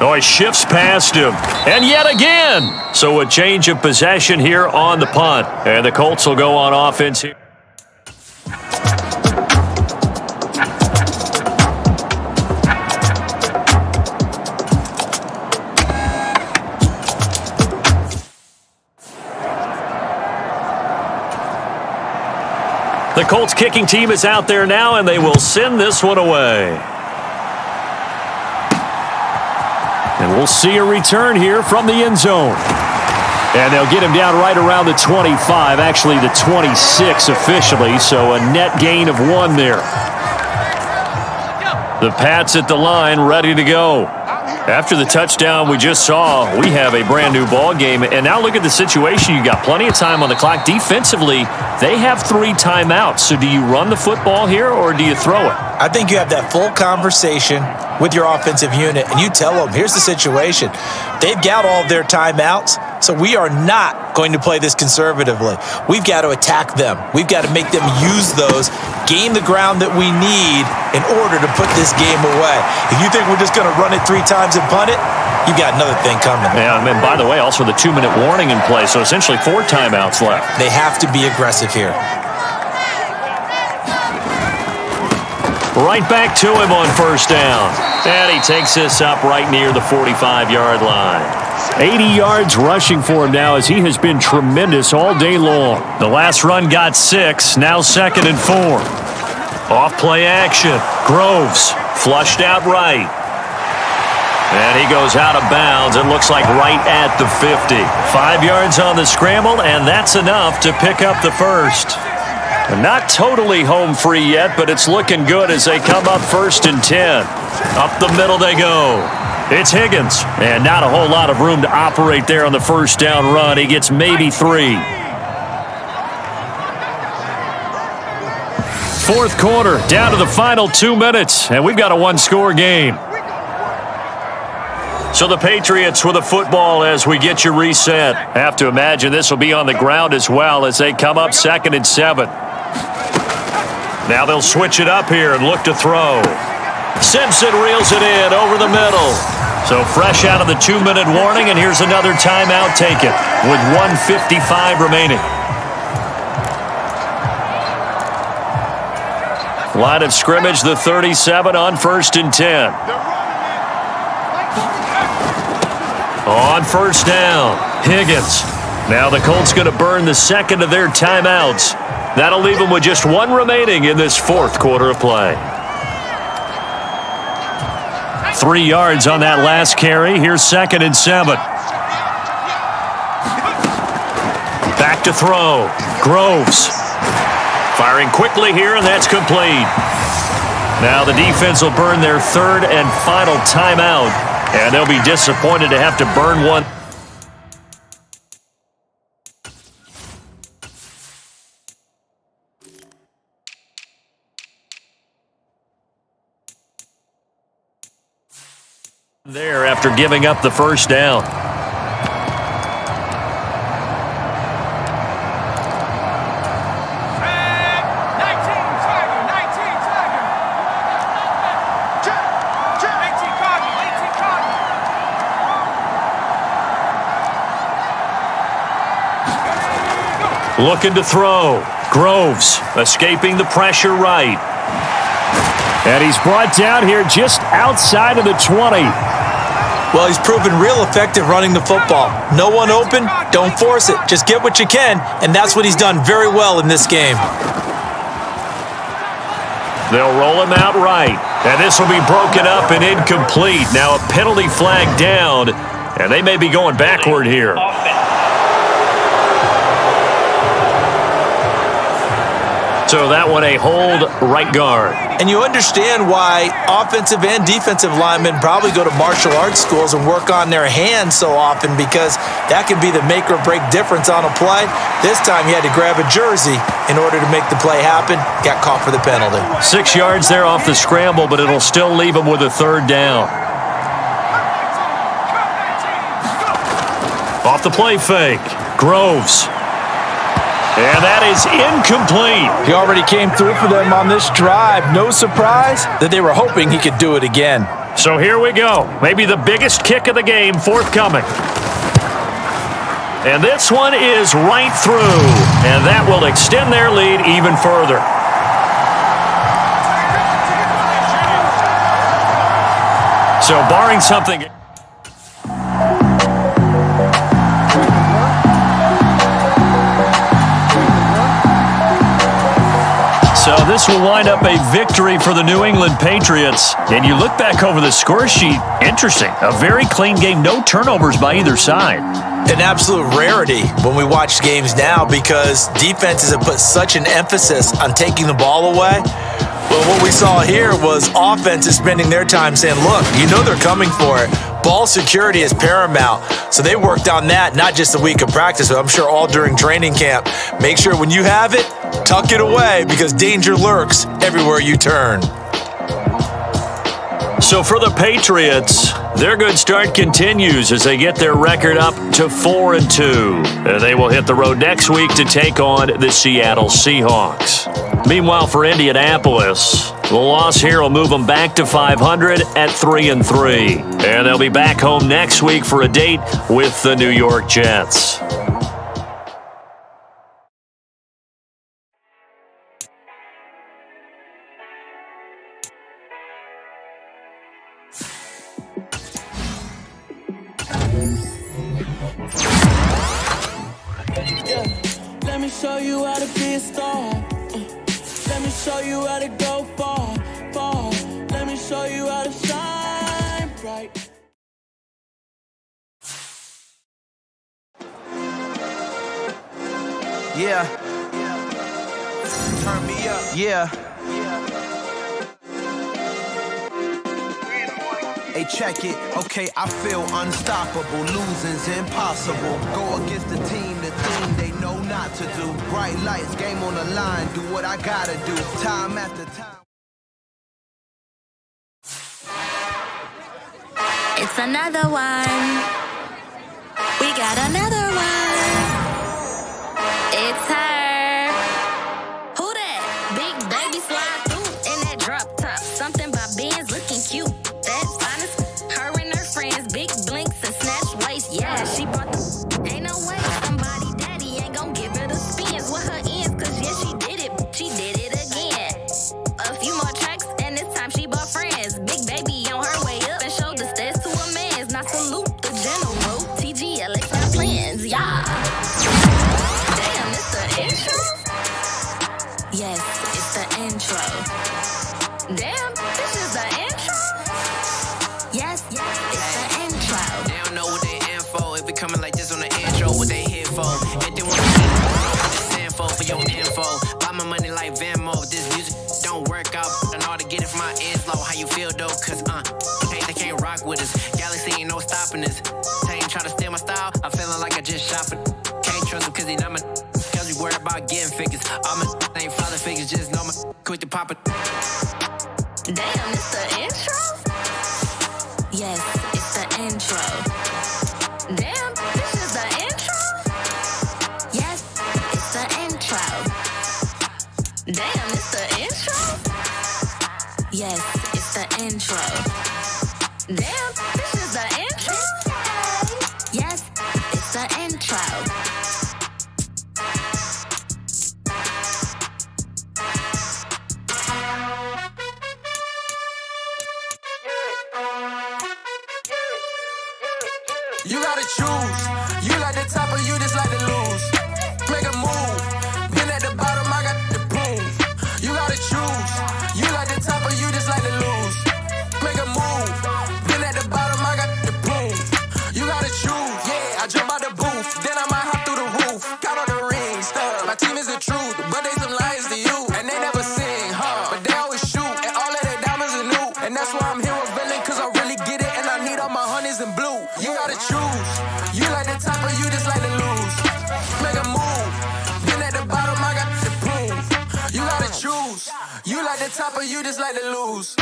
Oh, he shifts past him, and yet again. So a change of possession here on the punt, and the Colts will go on offense here. The Colts kicking team is out there now, and they will send this one away. And we'll see a return here from the end zone. And they'll get him down right around the 25, actually the 26 officially, so a net gain of 1 there. The Pats at the line, ready to go. After the touchdown we just saw, we have a brand new ball game. And now look at the situation. You got plenty of time on the clock. Defensively, they have 3 timeouts. So do you run the football here or do you throw it? I think you have that full conversation with your offensive unit, and you tell them, here's the situation. They've got all of their timeouts, so we are not going to play this conservatively. We've got to attack them. We've got to make them use those, gain the ground that we need in order to put this game away. If you think we're just going to run it 3 times and punt it, you've got another thing coming. Yeah, and by the way, also the 2-minute warning in play, so essentially 4 timeouts left. They have to be aggressive here. Right back to him on first down. And he takes this up right near the 45-yard line. 80 yards rushing for him now as he has been tremendous all day long. The last run got 6, now 2nd and 4. Off play action. Groves flushed out right. And he goes out of bounds. It looks like right at the 50. 5 yards on the scramble, and that's enough to pick up the first. Not totally home free yet, but it's looking good as they come up 1st and 10. Up the middle they go. It's Higgins, and not a whole lot of room to operate there on the first down run. He gets maybe 3. Fourth quarter, down to the final 2 minutes, and we've got a 1-score game. So the Patriots with a football as we get you reset. Have to imagine this will be on the ground as well as they come up 2nd and 7. Now they'll switch it up here and look to throw. Simpson reels it in over the middle. So fresh out of the 2-minute warning, and here's another timeout taken with 1:55 remaining. Line of scrimmage, the 37 on 1st and 10. On first down, Higgins. Now the Colts going to burn the 2nd of their timeouts. That'll leave them with just 1 remaining in this 4th quarter of play. 3 yards on that last carry. Here's 2nd and 7. Back to throw. Groves. Firing quickly here, and that's complete. Now the defense will burn their 3rd and final timeout, and they'll be disappointed to have to burn one. There after giving up the first down. Looking to throw. Groves escaping the pressure right. And he's brought down here just outside of the 20. Well, he's proven real effective running the football. No one open, don't force it. Just get what you can, and that's what he's done very well in this game. They'll roll him out right. And this will be broken up and incomplete. Now a penalty flag down, and they may be going backward here. So that one a hold right guard. And you understand why offensive and defensive linemen probably go to martial arts schools and work on their hands so often, because that can be the make or break difference on a play. This time he had to grab a jersey in order to make the play happen. Got caught for the penalty. 6 yards there off the scramble, but it'll still leave him with a third down. Off the play fake. Groves. And that is incomplete. He already came through for them on this drive. No surprise that they were hoping he could do it again. So here we go. Maybe the biggest kick of the game forthcoming. And this one is right through. And that will extend their lead even further. So barring something... So this will wind up a victory for the New England Patriots. And you look back over the score sheet, interesting. A very clean game, no turnovers by either side. An absolute rarity when we watch games now, because defenses have put such an emphasis on taking the ball away. Well, what we saw here was offenses spending their time saying, look, you know they're coming for it. Ball security is paramount. So they worked on that, not just a week of practice, but I'm sure all during training camp. Make sure when you have it, tuck it away, because danger lurks everywhere you turn. So for the Patriots, their good start continues as they get their record up to 4-2. They will hit the road next week to take on the Seattle Seahawks. Meanwhile, for Indianapolis, the loss here will move them back to 500 at 3-3. And they'll be back home next week for a date with the New York Jets. Let me show you how to be a star. Let me show you how to go far, far. Let me show you how to shine bright. Yeah. Turn me up. Yeah. Hey, check it. Okay, I feel unstoppable. Losing's impossible. Go against the team they know not to do. Bright lights, game on the line. Do what I gotta do. Time after time. It's another one. We got another one. It's her. Who that? Big baby slide through in that drop top. Something about Benz looking cute. That's honest. Her and her friends, big blinks and snatch waist. Yeah, she brought the. Ain't no way somebody daddy ain't gon' give her the spins with her ends. Cause yeah, she did it. She did it again. A few more tracks and this time she bought friends. Big baby on her way up and showed the stairs to a man's. Not salute the general. TGLX got plans. Yeah. Damn, it's the intro? Yes, it's the intro. Damn, this is the intro? Yes, it's the intro. They don't know what they in for. If it coming like this on the intro, what they here for? If they want to see what they stand for your info. Buy my money like Venmo. This music don't work out. I know how to get it from my ends low. How you feel though? Cause hey, they can't rock with us. Galaxy ain't no stopping this. They ain't try to steal my style. I'm feeling like I just shopping. Can't trust him cause he not my. Cause we worried about getting figures. All my ain't father figures. Just know my quick to pop it. Damn, it's the intro? Yes, it's intro. Damn, this is the intro? Yes, it's the intro. You gotta choose. You like the top or you just like to lose. Make a move. Been at the bottom, I got the proof. You gotta choose. You like the top or you just like to lose. Make a move. Been at the bottom, I got the proof. You gotta choose. Yeah, I jump out the booth. Then I might hop through the roof. Count all the rings. My team is the truth, but they some liars to you. And they never sing, but they always shoot. And all of their diamonds are new. And that's why I'm here with villain, cause I really get it. And I need all my honeys in blue. You gotta choose. You like the top or you just like to lose. Make a move. Been at the bottom, I got the proof. You gotta choose. You like the top or you just like to lose.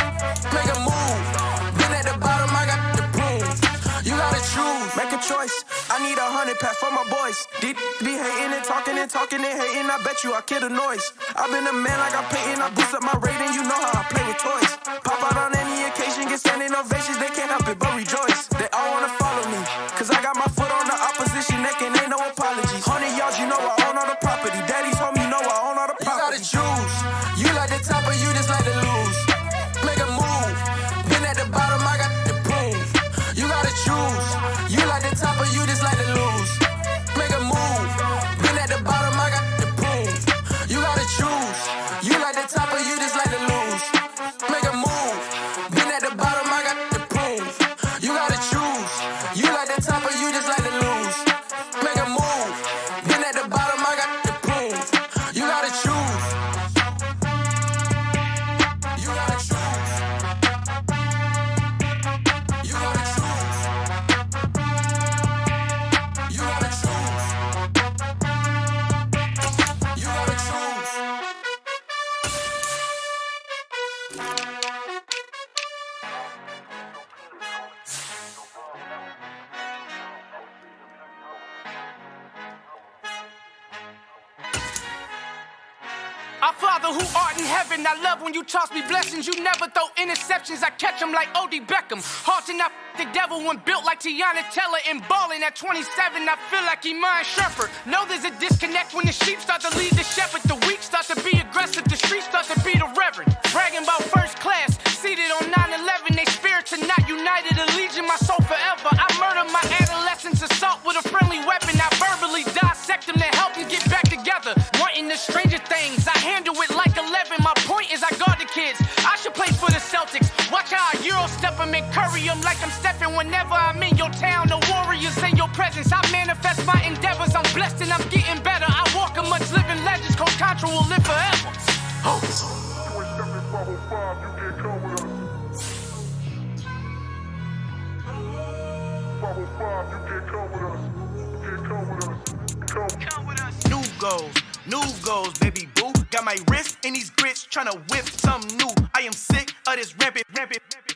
Make a move. Been at the bottom, I got the proof. You gotta choose. Make a choice. I need 100 pack for my boys. Be hating and talking and hating. I bet you I kill the noise. I've been a man like I'm Peyton. I boost up my rating. You know how I play with toys. Pop out on any occasion, get standing ovations. They can't help it but rejoice. They all wanna follow me, cause I got my foot on the opposition neck and ain't no apologies. 100 yards, you know I own all the property. Daddy's home, you know I own all the property. You gotta choose. You like the top or you just like to lose. Make a move. Been at the bottom, I got the proof. You gotta choose. You like the top or you just like to lose. Make a move. Been at the bottom, I got the proof. You gotta choose. You like the top or you just like to lose. Make a move. Been at the bottom, I got the proof. You gotta choose. You like the top or you just like to lose. Make a move. Been at the bottom, I got the proof. You gotta choose. You gotta choose. You gotta choose. You gotta choose. You gotta choose. Our Father who art in heaven, I love when you toss me blessings. You never throw interceptions, I catch them like O.D. Beckham. Hard to not the devil when built like Tiana Teller and balling at 27. I feel like Iman Shumpert. Know there's a disconnect when the sheep start to lead the shepherd. The weak start to be aggressive, the streets start to be the reverend. Bragging about first class, seated on 9/11. They spirits are not united, a legion, my soul forever. I murder my adolescence, assault with a friendly weapon. I verbally dissect them to help them get back together. Wanting the stranger things, I handle it like 11. My point is I guard the kids. I should play for the Celtics. Watch how I Euro step them and curry them like I'm stepping. Whenever I'm in your town, the warriors in your presence. I manifest my endeavors. I'm blessed and I'm getting better. I walk amongst living legends. Coach Contra will live forever. New goals, baby boo. Got my wrist in these grits, tryna whip something new. I am sick of this rampant.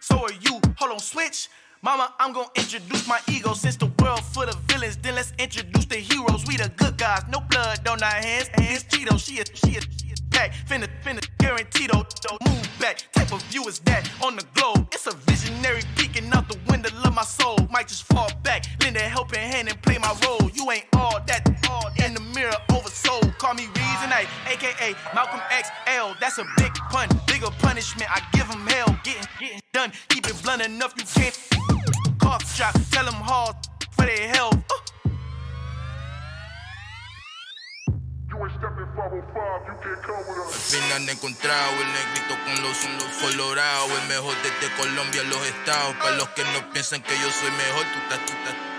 So are you. Hold on, switch. Mama, I'm gonna introduce my ego. Since the world full of villains, then let's introduce the heroes. We the good guys, no blood on our hands. Hands Tito, she is back. Finna, guaranteed, move back. Type of view is that on the globe? It's a visionary peeking out the window of my soul. Might just fall back, lend a helping hand and play my role. You ain't all that in the mirror oversold. Call me Reasonite, aka Malcolm XL. That's a big pun, bigger punishment. I give him hell, getting done. Keep it blunt enough, you can't cough drop. Tell them hard for their health. Al fin han encontrado el negrito con los colorados, el mejor desde Colombia, los estados. Para los que no piensan que yo soy mejor,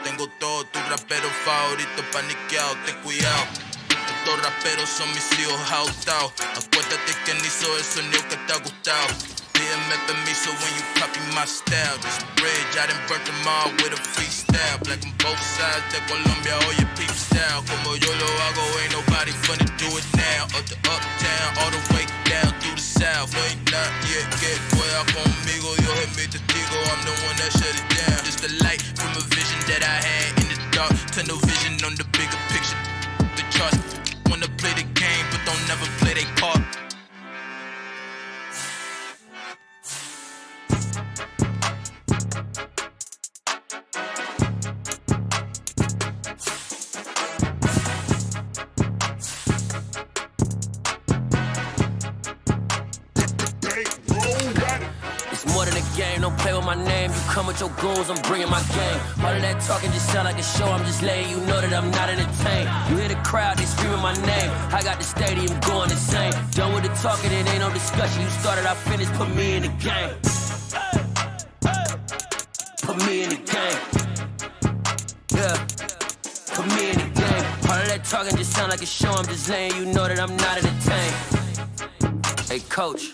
tengo todo, tu rapero favorito paniqueado, ten cuidado. Estos raperos son mis hijos adoptados. Acuérdate quién hizo el sonido que te ha gustado. Pídeme permiso when you copy my style. This bridge, I done burnt them all with a freestyle. Black on both sides de Colombia, oye peep style. Como yo lo hago, ain't nobody finna do it now. Up to uptown, all the way down through the south. No hay nadie que pueda conmigo, Dios es mi testigo. I'm the one that shut it down. Just the light from a vision that I had in the dark. Tunnel vision on the bigger picture. The charts wanna play the game, but don't never play their part. game, don't play with my name. You come with your goons, I'm bringing my game. All of that talking just sound like a show, I'm just letting you know that I'm not entertained. You hear the crowd, they screaming my name. I got the stadium going insane. Done with the talking, it ain't no discussion. You started, I finished, put me in the game. Put me in the game. Yeah. Put me in the game. All of that talking just sound like a show, I'm just letting you know that I'm not entertained. Hey, coach.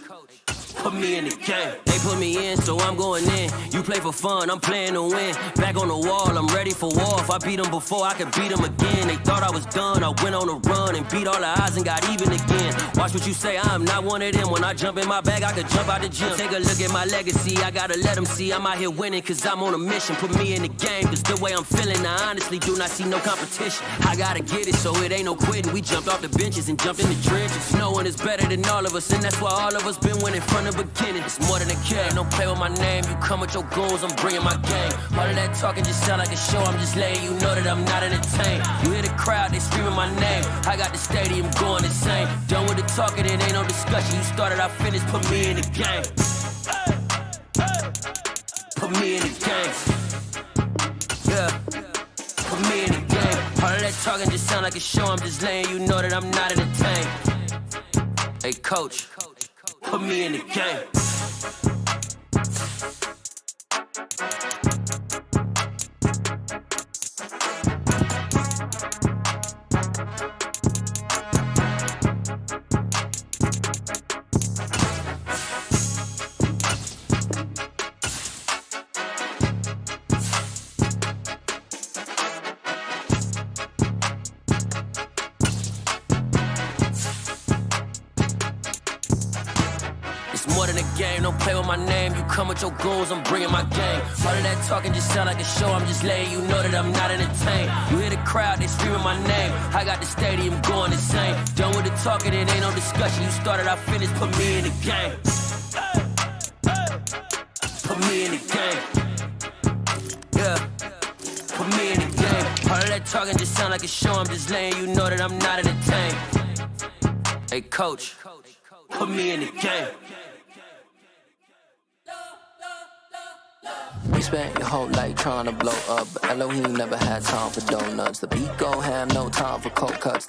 Put me in the game. They put me in, so I'm going in. You play for fun, I'm playing to win. Back on the wall, I'm ready for war. If I beat them before, I could beat them again. They thought I was done, I went on a run and beat all the odds and got even again. Watch what you say, I'm not one of them. When I jump in my bag, I could jump out the gym. Take a look at my legacy, I gotta let them see I'm out here winning, cause I'm on a mission. Put me in the game, cause the way I'm feeling, I honestly do not see no competition. I gotta get it, so it ain't no quitting. We jumped off the benches and jumped in the trenches. No one is better than all of us, and that's why all of us been winning from the beginning. It's more than a game, don't play with my name. You come with your goons, I'm bringing my game. All of that talking just sound like a show, I'm just letting you know that I'm not entertained. You hear the crowd, they screaming my name. I got the stadium going insane. Done with the talking, it ain't no discussion. You started, I finished, put me in the game. Put me in the game. Yeah. Put me in the game. All of that talking just sound like a show, I'm just letting you know that I'm not entertained. Hey, coach. Put me in the game. Don't play with my name, you come with your goons, I'm bringing my game. All of that talking just sound like a show, I'm just letting you know that I'm not entertained. You hear the crowd, they screaming my name. I got the stadium going insane. Done with the talking, it ain't no discussion. You started, I finished, put me in the game. Put me in the game. Yeah. Put me in the game. All of that talking just sound like a show, I'm just letting you know that I'm not entertained. Hey, coach. Put me in the game. You spent your whole life trying to blow up, but Elohim never had time for donuts. The beat go ham, no time for cold cuts.